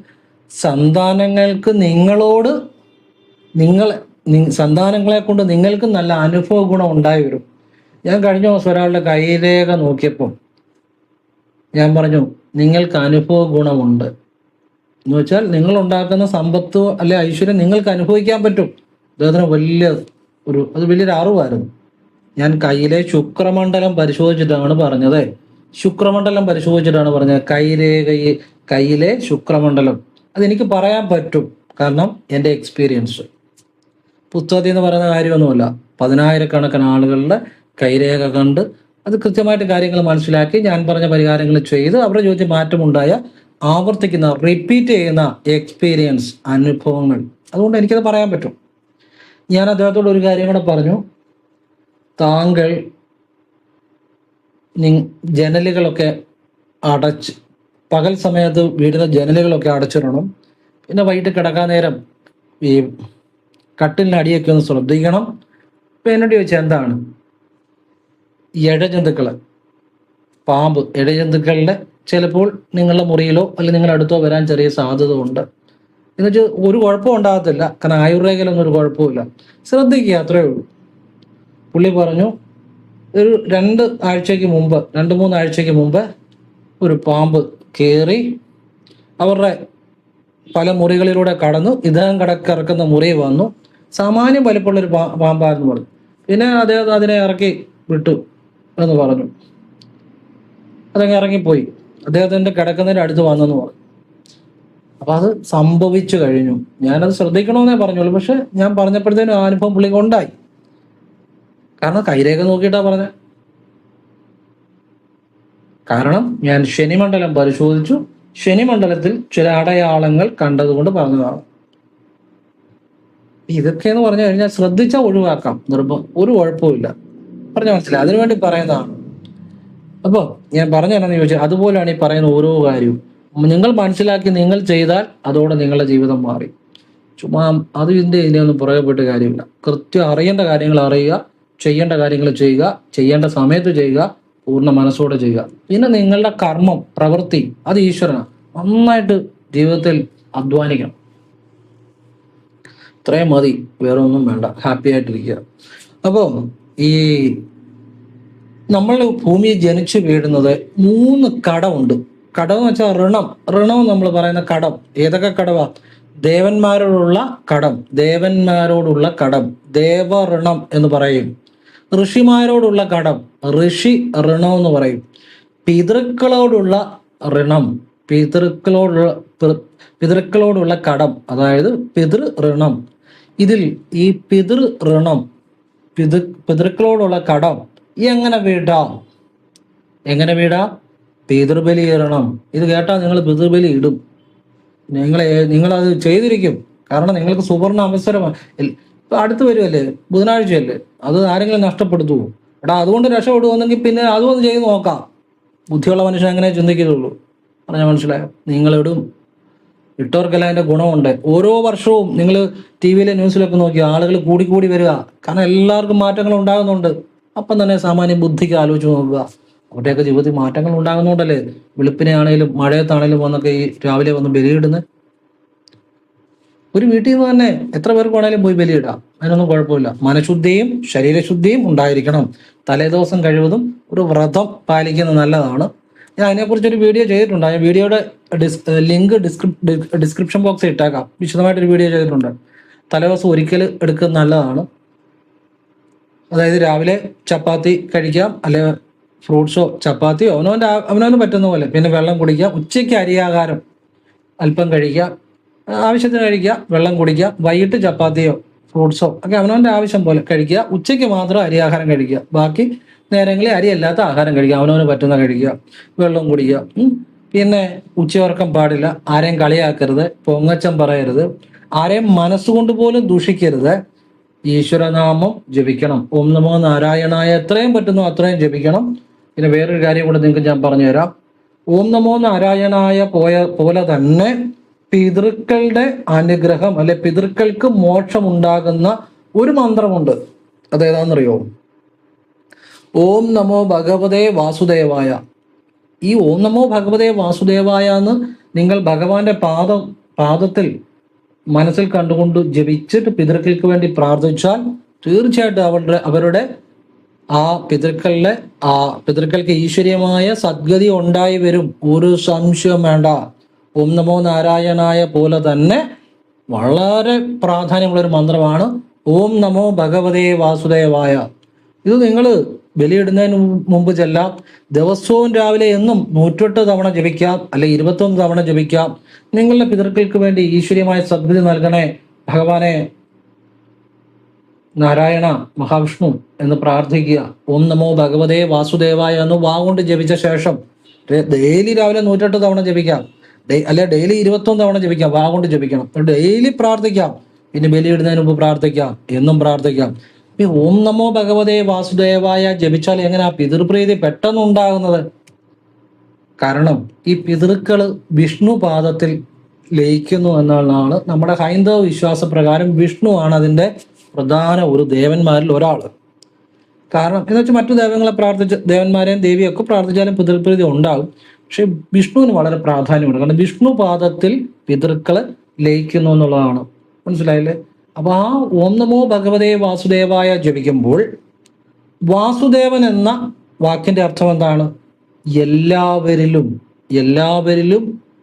സന്താനങ്ങൾക്ക് സന്താനങ്ങളെ കൊണ്ട് നിങ്ങൾക്ക് നല്ല അനുഭവ ഗുണം ഉണ്ടായി വരും. ഞാൻ കഴിഞ്ഞ ദിവസം ഒരാളുടെ കൈരേഖ നോക്കിയപ്പോൾ ഞാൻ പറഞ്ഞു, നിങ്ങൾക്ക് അനുഭവ ഗുണമുണ്ട് എന്ന് വെച്ചാൽ നിങ്ങൾ ഉണ്ടാക്കുന്ന സമ്പത്ത് അല്ലെ ഐശ്വര്യം നിങ്ങൾക്ക് അനുഭവിക്കാൻ പറ്റും. അദ്ദേഹത്തിന് വലിയൊരു അറിവായിരുന്നു. ഞാൻ കയ്യിലെ ശുക്രമണ്ഡലം പരിശോധിച്ചിട്ടാണ് പറഞ്ഞത്. കയ്യിലെ ശുക്രമണ്ഡലം അതെനിക്ക് പറയാൻ പറ്റും. കാരണം എൻ്റെ എക്സ്പീരിയൻസ്. പുസ്തകത്തിൽ എന്ന് പറയുന്ന കാര്യമൊന്നുമല്ല. 10,000-കണക്കിന് ആളുകളുടെ കൈരേഖ കണ്ട് അത് കൃത്യമായിട്ട് കാര്യങ്ങൾ മനസ്സിലാക്കി ഞാൻ പറഞ്ഞ പരിഹാരങ്ങൾ ചെയ്ത് അവരുടെ ചോദിച്ച് മാറ്റമുണ്ടായ ആവർത്തിക്കുന്ന റിപ്പീറ്റ് ചെയ്യുന്ന എക്സ്പീരിയൻസ്, അനുഭവങ്ങൾ. അതുകൊണ്ട് എനിക്കത് പറയാൻ പറ്റും. ഞാൻ അദ്ദേഹത്തോട് ഒരു കാര്യം കൂടെ പറഞ്ഞു. താങ്കൾ ജനലുകളൊക്കെ പകൽ സമയത്ത് വീടിൻ്റെ ജനലുകളൊക്കെ അടച്ചിടണം. പിന്നെ വൈകിട്ട് കിടക്കാൻ നേരം ഈ കട്ടിലിൻ്റെ അടിയൊക്കെ ഒന്ന് ശ്രദ്ധിക്കണം. ഇപ്പം എന്നോട് ചോദിച്ചാൽ എന്താണ്? ഇഴജന്തുക്കൾ, പാമ്പ്, ഇഴജന്തുക്കളുടെ ചിലപ്പോൾ നിങ്ങളുടെ മുറിയിലോ അല്ലെങ്കിൽ നിങ്ങളുടെ അടുത്തോ വരാൻ ചെറിയ സാധ്യത ഉണ്ട്. എന്നുവെച്ചാൽ ഒരു കുഴപ്പം ഉണ്ടാകത്തില്ല. കാരണം ആയുർവേദയിലൊന്നും ഒരു കുഴപ്പമില്ല. ശ്രദ്ധിക്കുക, അത്രയേ ഉള്ളൂ. പുള്ളി പറഞ്ഞു, ഒരു 2-3 ആഴ്ചയ്ക്ക് മുമ്പ് ഒരു പാമ്പ് കയറി അവരുടെ പല മുറികളിലൂടെ കടന്നു. ഇദ്ദേഹം കിടക്കുന്ന മുറി വന്നു. സാമാന്യം വലിപ്പമുള്ളൊരു പാമ്പായിരുന്നു പറഞ്ഞു. പിന്നെ അദ്ദേഹം അതിനെ ഇറക്കി വിട്ടു എന്ന് പറഞ്ഞു. അതങ്ങ് ഇറങ്ങിപ്പോയി. അദ്ദേഹത്തിൻ്റെ കിടക്കുന്നതിൻ്റെ അടുത്ത് വന്നെന്ന് പറഞ്ഞു. അപ്പം അത് സംഭവിച്ചു കഴിഞ്ഞു. ഞാനത് ശ്രദ്ധിക്കണമെന്നേ പറഞ്ഞോളൂ. പക്ഷെ ഞാൻ പറഞ്ഞപ്പോഴത്തേനും ആ അനുഭവം പുള്ളിക്ക് ഉണ്ടായി. കാരണം കൈരേഖ നോക്കിയിട്ടാണ് പറഞ്ഞത്. കാരണം ഞാൻ ശനിമണ്ഡലം പരിശോധിച്ചു. ശനിമണ്ഡലത്തിൽ ചില അടയാളങ്ങൾ കണ്ടതുകൊണ്ട് പറഞ്ഞതാണ്. ഇതൊക്കെ എന്ന് പറഞ്ഞു കഴിഞ്ഞാൽ ശ്രദ്ധിച്ചാൽ ഒഴിവാക്കാം, ഒരു കുഴപ്പമില്ല. പറഞ്ഞ മനസ്സിലായി, അതിനുവേണ്ടി പറയുന്നതാണ്. അപ്പോൾ ഞാൻ പറഞ്ഞു തരാന്ന് ചോദിച്ചാൽ അതുപോലെയാണ് ഈ പറയുന്ന ഓരോ കാര്യവും. നിങ്ങൾ മനസ്സിലാക്കി നിങ്ങൾ ചെയ്താൽ അതോടെ നിങ്ങളുടെ ജീവിതം മാറി. ചുമ്മാ അത് ഇതിനെയൊന്നും പുറകെപ്പെട്ട് കാര്യമില്ല. കൃത്യം അറിയേണ്ട കാര്യങ്ങൾ അറിയുക, ചെയ്യേണ്ട കാര്യങ്ങൾ ചെയ്യുക, ചെയ്യേണ്ട സമയത്ത് ചെയ്യുക, പൂർണ്ണ മനസ്സോടെ ചെയ്യുക. പിന്നെ നിങ്ങളുടെ കർമ്മം, പ്രവൃത്തി അത് ഈശ്വരനാണ്. നന്നായിട്ട് ജീവിതത്തിൽ അധ്വാനിക്കണം. ഇത്രയും മതി, വേറെ ഒന്നും വേണ്ട. ഹാപ്പി ആയിട്ടിരിക്കുക. അപ്പോൾ ഈ നമ്മൾ ഭൂമിയിൽ ജനിച്ചു വീഴുന്നത് 3 കടമുണ്ട്. കടം എന്ന് വെച്ചാൽ ഋണം നമ്മൾ പറയുന്ന കടം. ഏതൊക്കെ കടവാ? ദേവന്മാരോടുള്ള കടം, ദേവഋണം എന്ന് പറയും. ഋഷിമാരോടുള്ള കടം, ഋഷി ഋണം എന്ന് പറയും. പിതൃക്കളോടുള്ള ഋണം, പിതൃക്കളോടുള്ള കടം, അതായത് പിതൃഋണം. ഇതിൽ ഈ പിതൃക്കളോടുള്ള കടം എങ്ങനെ വീടാം? പിതൃബലി ഇടണം. ഇത് കേട്ടാൽ നിങ്ങൾ പിതൃബലി ഇടും. നിങ്ങളത് ചെയ്തിരിക്കും. കാരണം നിങ്ങൾക്ക് സുവർണ അവസരമാണ്. ഇപ്പൊ അടുത്ത് വരുമല്ലേ, ബുധനാഴ്ചയല്ലേ, അത് ആരെങ്കിലും നഷ്ടപ്പെടുത്തുമോ? അതുകൊണ്ട് രക്ഷപ്പെടുവെന്നെങ്കിൽ പിന്നെ അതും ഒന്ന് ചെയ്ത് നോക്കാം. ബുദ്ധിയുള്ള മനുഷ്യൻ അങ്ങനെ ചിന്തിക്കത്തുള്ളൂ. പറഞ്ഞാൽ മനസ്സിലായോ? നിങ്ങളിടും. ഇട്ടവർക്കെല്ലാം അതിന്റെ ഗുണമുണ്ട്. ഓരോ വർഷവും നിങ്ങൾ TV-യിലെ ന്യൂസിലൊക്കെ നോക്കി ആളുകൾ കൂടി വരിക. കാരണം എല്ലാവർക്കും മാറ്റങ്ങൾ ഉണ്ടാകുന്നുണ്ട്. അപ്പം തന്നെ സാമാന്യ ബുദ്ധിക്ക് ആലോചിച്ച് നോക്കുക. അവരുടെയൊക്കെ ജീവിതത്തിൽ മാറ്റങ്ങൾ ഉണ്ടാകുന്നുണ്ടല്ലേ വെളുപ്പിനെ ആണെങ്കിലും മഴയത്താണേലും വന്നൊക്കെ ഈ രാവിലെ വന്ന് ബലിയിടുന്നത്. ഒരു വീട്ടിൽ നിന്ന് തന്നെ എത്ര പേർക്ക് വേണേലും പോയി ബലിയിടാം, അതിനൊന്നും കുഴപ്പമില്ല. മനഃശുദ്ധിയും ശരീരശുദ്ധിയും ഉണ്ടായിരിക്കണം. തലേദിവസം കഴിവതും ഒരു വ്രതം പാലിക്കുന്നത് നല്ലതാണ്. ഞാൻ അതിനെക്കുറിച്ചൊരു വീഡിയോ ചെയ്തിട്ടുണ്ട്. ആ വീഡിയോയുടെ ലിങ്ക് ഡിസ്ക്രിപ്ഷൻ ബോക്സിൽ ഇട്ടേക്കാം. വിശദമായിട്ടൊരു വീഡിയോ ചെയ്തിട്ടുണ്ട്. തലേദിവസം ഒരിക്കൽ എടുക്കുന്നത് നല്ലതാണ്. അതായത് രാവിലെ ചപ്പാത്തി കഴിക്കാം, അല്ലെ ഫ്രൂട്ട്സോ ചപ്പാത്തിയോ അവനവന് പറ്റുന്ന പോലെ. പിന്നെ വെള്ളം കുടിക്കുക. ഉച്ചയ്ക്ക് അരിയാഹാരം അല്പം കഴിക്കുക, ആവശ്യത്തിന് കഴിക്കുക, വെള്ളം കുടിക്കുക. വൈകിട്ട് ചപ്പാത്തിയോ ഫ്രൂട്ട്സോ ഒക്കെ അവനവൻ്റെ ആവശ്യം പോലെ കഴിക്കുക. ഉച്ചയ്ക്ക് മാത്രം അരിയാഹാരം കഴിക്കുക. ബാക്കി നേരങ്ങളിൽ അരിയല്ലാത്ത ആഹാരം കഴിക്കുക, അവനവന് പറ്റുന്ന കഴിക്കുക, വെള്ളം കുടിക്കുക. പിന്നെ ഉച്ചയുറക്കം പാടില്ല. ആരെയും കളിയാക്കരുത്, പൊങ്ങച്ചം പറയരുത്, ആരെയും മനസ്സുകൊണ്ട് പോലും ദൂഷിക്കരുത്. ഈശ്വരനാമം ജപിക്കണം. ഓം നമോ നാരായണായ എത്രയും പറ്റുന്നു അത്രയും ജപിക്കണം. പിന്നെ വേറൊരു കാര്യം കൂടെ നിങ്ങൾക്ക് ഞാൻ പറഞ്ഞു തരാം. ഓം നമോ നാരായണായ പോലെ തന്നെ പിതൃക്കളുടെ അനുഗ്രഹം, അല്ലെ പിതൃക്കൾക്ക് മോക്ഷം ഉണ്ടാകുന്ന ഒരു മന്ത്രമുണ്ട്. അതേതാണെന്നറിയോ? ഓം നമോ ഭഗവതേ വാസുദേവായ. ഈ ഓം നമോ ഭഗവതേ വാസുദേവായ എന്ന് നിങ്ങൾ ഭഗവാന്റെ പാദത്തിൽ മനസ്സിൽ കണ്ടുകൊണ്ട് ജപിച്ചിട്ട് പിതൃക്കൾക്ക് വേണ്ടി പ്രാർത്ഥിച്ചാൽ തീർച്ചയായിട്ടും അവരുടെ പിതൃക്കൾക്ക് ഈശ്വരീയമായ സദ്ഗതി ഉണ്ടായി വരും. ഒരു സംശയം വേണ്ട. ഓം നമോ നാരായണായ പോലെ തന്നെ വളരെ പ്രാധാന്യമുള്ളൊരു മന്ത്രമാണ് ഓം നമോ ഭഗവതേ വാസുദേവായ. ഇത് നിങ്ങൾ ബലിയിടുന്നതിന് മുമ്പ് ചെല്ലാം. ദിവസവും രാവിലെ എന്നും 108 തവണ ജപിക്കാം, അല്ലെ 21 തവണ ജപിക്കാം. നിങ്ങളുടെ പിതൃക്കൾക്ക് വേണ്ടി ഈശ്വരീയമായ സദ്ഗതി നൽകണേ ഭഗവാനെ നാരായണ മഹാവിഷ്ണു എന്ന് പ്രാർത്ഥിക്കുക. ഓം നമോ ഭഗവതേ വാസുദേവായ എന്ന് വാഗൊണ്ട് ജപിച്ച ശേഷം ഡെയിലി രാവിലെ 108 തവണ ജപിക്കാം, അല്ലെ ഡെയിലി 21 തവണ ജപിക്കാം. വാഗൊണ്ട് ജപിക്കണം. ഡെയിലി പ്രാർത്ഥിക്കാം. പിന്നെ ബലിയിടുന്നതിന് മുമ്പ് പ്രാർത്ഥിക്കാം, എന്നും പ്രാർത്ഥിക്കാം. ഈ ഓം നമോ ഭഗവതേ വാസുദേവായ ജപിച്ചാൽ എങ്ങനെയാ പിതൃപ്രീതി പെട്ടെന്ന് ഉണ്ടാകുന്നത്? കാരണം ഈ പിതൃക്കള് വിഷ്ണു പാദത്തിൽ ലയിക്കുന്നു എന്നുള്ളതാണ് നമ്മുടെ ഹൈന്ദവ വിശ്വാസപ്രകാരം. വിഷ്ണു ആണ് അതിൻ്റെ പ്രധാന ഒരു ദേവന്മാരിൽ ഒരാൾ. കാരണം എന്ന് വെച്ചാൽ മറ്റു ദേവന്മാരെയും ദേവിയൊക്കെ പ്രാർത്ഥിച്ചാലും പിതൃപ്രീതി ഉണ്ടാകും. പക്ഷെ വിഷ്ണുവിന് വളരെ പ്രാധാന്യമുണ്ട്. കാരണം വിഷ്ണു പാദത്തിൽ പിതൃക്കള് ലയിക്കുന്നു എന്നുള്ളതാണ്. മനസ്സിലായില്ലേ? അപ്പൊ ആ ഓം നമോ ഭഗവതേ വാസുദേവായ ജപിക്കുമ്പോൾ വാസുദേവൻ എന്ന വാക്കിന്റെ അർത്ഥം എന്താണ്? എല്ലാവരിലും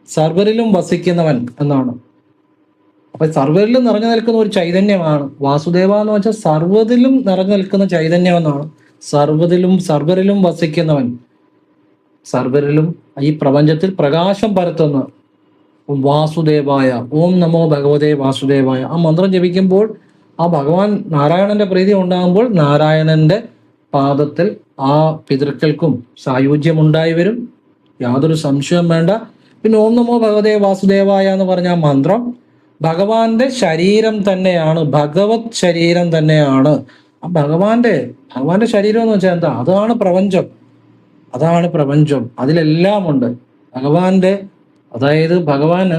സർവരിലും വസിക്കുന്നവൻ എന്നാണ്. അപ്പൊ സർവരിലും നിറഞ്ഞു നിൽക്കുന്ന ഒരു ചൈതന്യമാണ് വാസുദേവ എന്ന് വെച്ചാൽ. സർവ്വതിലും നിറഞ്ഞു നിൽക്കുന്ന ചൈതന്യം എന്നാണ്. സർവരിലും വസിക്കുന്നവൻ, സർവരിലും ഈ പ്രപഞ്ചത്തിൽ പ്രകാശം പരത്തുന്ന വാസുദേവായ. ഓം നമോ ഭഗവതേ വാസുദേവായ. ആ മന്ത്രം ജപിക്കുമ്പോൾ ആ ഭഗവാൻ നാരായണന്റെ പ്രീതി ഉണ്ടാകുമ്പോൾ നാരായണന്റെ പാദത്തിൽ ആ പിതൃക്കൾക്കും സായുജ്യം ഉണ്ടായി വരും. യാതൊരു സംശയം വേണ്ട. പിന്നെ ഓം നമോ ഭഗവതേ വാസുദേവായ എന്ന് പറഞ്ഞ ആ മന്ത്രം ഭഗവാന്റെ ശരീരം തന്നെയാണ്, ഭഗവത് ശരീരം തന്നെയാണ്. ആ ഭഗവാന്റെ ശരീരം എന്ന് വെച്ചാൽ എന്താ? അതാണ് പ്രപഞ്ചം. അതാണ് പ്രപഞ്ചം. അതിലെല്ലാം ഉണ്ട് ഭഗവാന്റെ. അതായത് ഭഗവാന്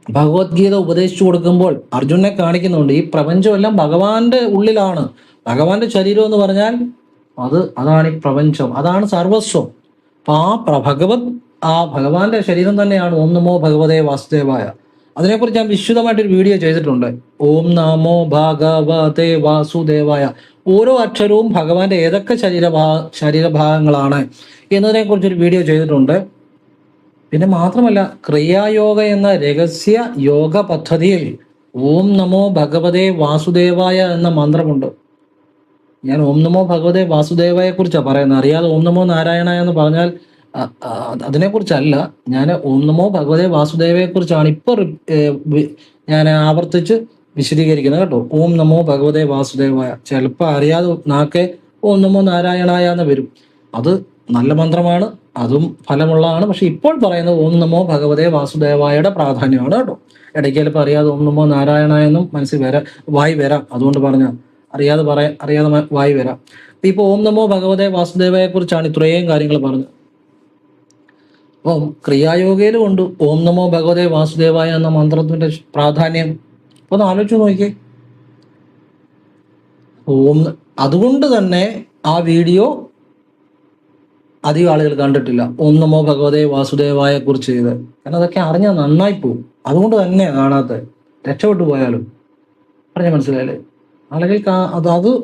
ഭഗവത്ഗീത ഉപദേശിച്ചു കൊടുക്കുമ്പോൾ അർജുനെ കാണിക്കുന്നുണ്ട് ഈ പ്രപഞ്ചമെല്ലാം ഭഗവാന്റെ ഉള്ളിലാണ്. ഭഗവാന്റെ ശരീരം എന്ന് പറഞ്ഞാൽ അതാണ് ഈ പ്രപഞ്ചം, അതാണ് സർവസ്വം. അപ്പൊ ഭഗവാന്റെ ശരീരം തന്നെയാണ് ഓം നമോ ഭഗവതേ വാസുദേവായ. അതിനെക്കുറിച്ച് ഞാൻ വിശദമായിട്ടൊരു വീഡിയോ ചെയ്തിട്ടുണ്ട്. ഓം നമോ ഭഗവതേ വാസുദേവായ. ഓരോ അക്ഷരവും ഭഗവാന്റെ ഏതൊക്കെ ശരീരഭാഗങ്ങളാണ് എന്നതിനെ കുറിച്ചൊരു വീഡിയോ ചെയ്തിട്ടുണ്ട്. പിന്നെ മാത്രമല്ല, ക്രിയായോഗ എന്ന രഹസ്യ യോഗ പദ്ധതിയിൽ ഓം നമോ ഭഗവതേ വാസുദേവായ എന്ന മന്ത്രമുണ്ട്. ഞാൻ ഓം നമോ ഭഗവതേ വാസുദേവായെ കുറിച്ചാണ് പറയുന്നത്. അറിയാതെ ഓം നമോ നാരായണ എന്ന് പറഞ്ഞാൽ അതിനെക്കുറിച്ചല്ല. ഞാൻ ഓം നമോ ഭഗവതേ വാസുദേവയെ കുറിച്ചാണ് ഞാൻ ആവർത്തിച്ച് വിശദീകരിക്കുന്നത് കേട്ടോ. ഓം നമോ ഭഗവതേ വാസുദേവായ. ചിലപ്പോൾ അറിയാതെ നാക്കെ ഓം നമോ നാരായണായ എന്ന് വരും. അത് നല്ല മന്ത്രമാണ്, അതും ഫലമുള്ളതാണ്. പക്ഷെ ഇപ്പോൾ പറയുന്നത് ഓം നമോ ഭഗവതേ വാസുദേവായുടെ പ്രാധാന്യമാണ് കേട്ടോ. ഇടയ്ക്ക് ചിലപ്പോൾ അറിയാതെ ഓം നമോ നാരായണ എന്നും മനസ്സിൽ വായി വരാം. അതുകൊണ്ട് പറഞ്ഞ അറിയാതെ വായി വരാം. ഇപ്പൊ ഓം നമോ ഭഗവതേ വാസുദേവയെ കുറിച്ചാണ് ഇത്രയും കാര്യങ്ങൾ പറഞ്ഞത്. അപ്പം ക്രിയായോഗയിലും ഉണ്ട് ഓം നമോ ഭഗവതേ വാസുദേവായ എന്ന മന്ത്രത്തിന്റെ പ്രാധാന്യം. അപ്പൊ ഒന്ന് ആലോചിച്ച് നോക്കിയേ. അതുകൊണ്ട് തന്നെ ആ വീഡിയോ അധികം ആളുകൾ കണ്ടിട്ടില്ല, ഓം നമോ ഭഗവതേ വാസുദേവായെ കുറിച്ച് ചെയ്ത്. കാരണം അതൊക്കെ അറിഞ്ഞാൽ നന്നായി പോകും. അതുകൊണ്ട് തന്നെ കാണാത്ത രക്ഷപ്പെട്ടു പോയാലും പറഞ്ഞ മനസ്സിലായല്ലേ. ആളുകൾ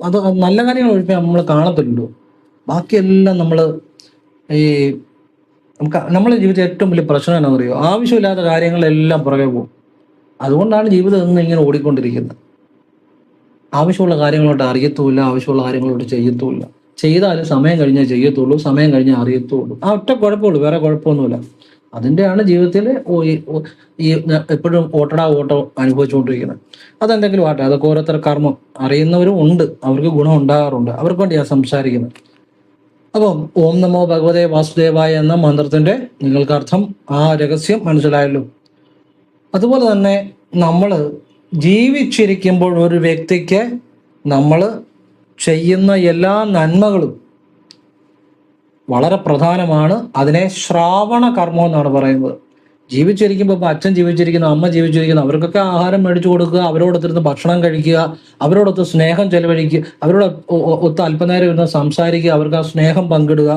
അത് നല്ല കാര്യങ്ങൾ ഒഴിപ്പോ നമ്മൾ കാണത്തില്ലല്ലോ. ബാക്കിയെല്ലാം നമ്മളെ ജീവിതത്തിൽ ഏറ്റവും വലിയ പ്രശ്നം എന്നാ പറയുക, ആവശ്യമില്ലാത്ത കാര്യങ്ങളെല്ലാം പുറകെ പോകും. അതുകൊണ്ടാണ് ജീവിതം എന്ന് ഇങ്ങനെ ഓടിക്കൊണ്ടിരിക്കുന്നത്. ആവശ്യമുള്ള കാര്യങ്ങളോട്ട് അറിയത്തുമില്ല, ആവശ്യമുള്ള കാര്യങ്ങളോട്ട് ചെയ്യത്തുമില്ല. ചെയ്താലും സമയം കഴിഞ്ഞേ ചെയ്യത്തുള്ളൂ, സമയം കഴിഞ്ഞേ അറിയത്തുള്ളൂ. ആ ഒറ്റ കുഴപ്പമുള്ളൂ, വേറെ കുഴപ്പമൊന്നുമില്ല. അതിൻ്റെയാണ് ജീവിതത്തിൽ ഈ എപ്പോഴും ഓട്ടം അനുഭവിച്ചുകൊണ്ടിരിക്കുന്നത്. അതെന്തെങ്കിലും ആട്ടെ, അതൊക്കെ ഓരോരുത്തർ കർമ്മം. അറിയുന്നവരും ഉണ്ട്, അവർക്ക് ഗുണം ഉണ്ടാകാറുണ്ട്, അവർക്ക് വേണ്ടിയാണ് സംസാരിക്കുന്നത്. അപ്പം ഓം നമോ ഭഗവതേ വാസുദേവായ എന്ന മന്ത്രത്തിന്റെ നിങ്ങൾക്ക് അർത്ഥം, ആ രഹസ്യം മനസ്സിലായല്ലോ. അതുപോലെ തന്നെ നമ്മൾ ജീവിച്ചിരിക്കുമ്പോൾ ഒരു വ്യക്തിക്ക് നമ്മൾ ചെയ്യുന്ന എല്ലാ നന്മകളും വളരെ പ്രധാനമാണ്. അതിനെ ശ്രാവണ കർമ്മം എന്നാണ് പറയുന്നത്. ജീവിച്ചിരിക്കുമ്പോൾ ഇപ്പം അച്ഛൻ ജീവിച്ചിരിക്കുന്നു, അമ്മ ജീവിച്ചിരിക്കുന്നു, അവർക്കൊക്കെ ആഹാരം മേടിച്ചു കൊടുക്കുക, അവരോടൊത്തിരുന്ന് ഭക്ഷണം കഴിക്കുക, അവരോടൊത്ത് സ്നേഹം ചെലവഴിക്കുക, അവരോട് ഒത്ത് അല്പനേരം ഇരുന്ന് സംസാരിക്കുക, അവർക്ക് ആ സ്നേഹം പങ്കിടുക.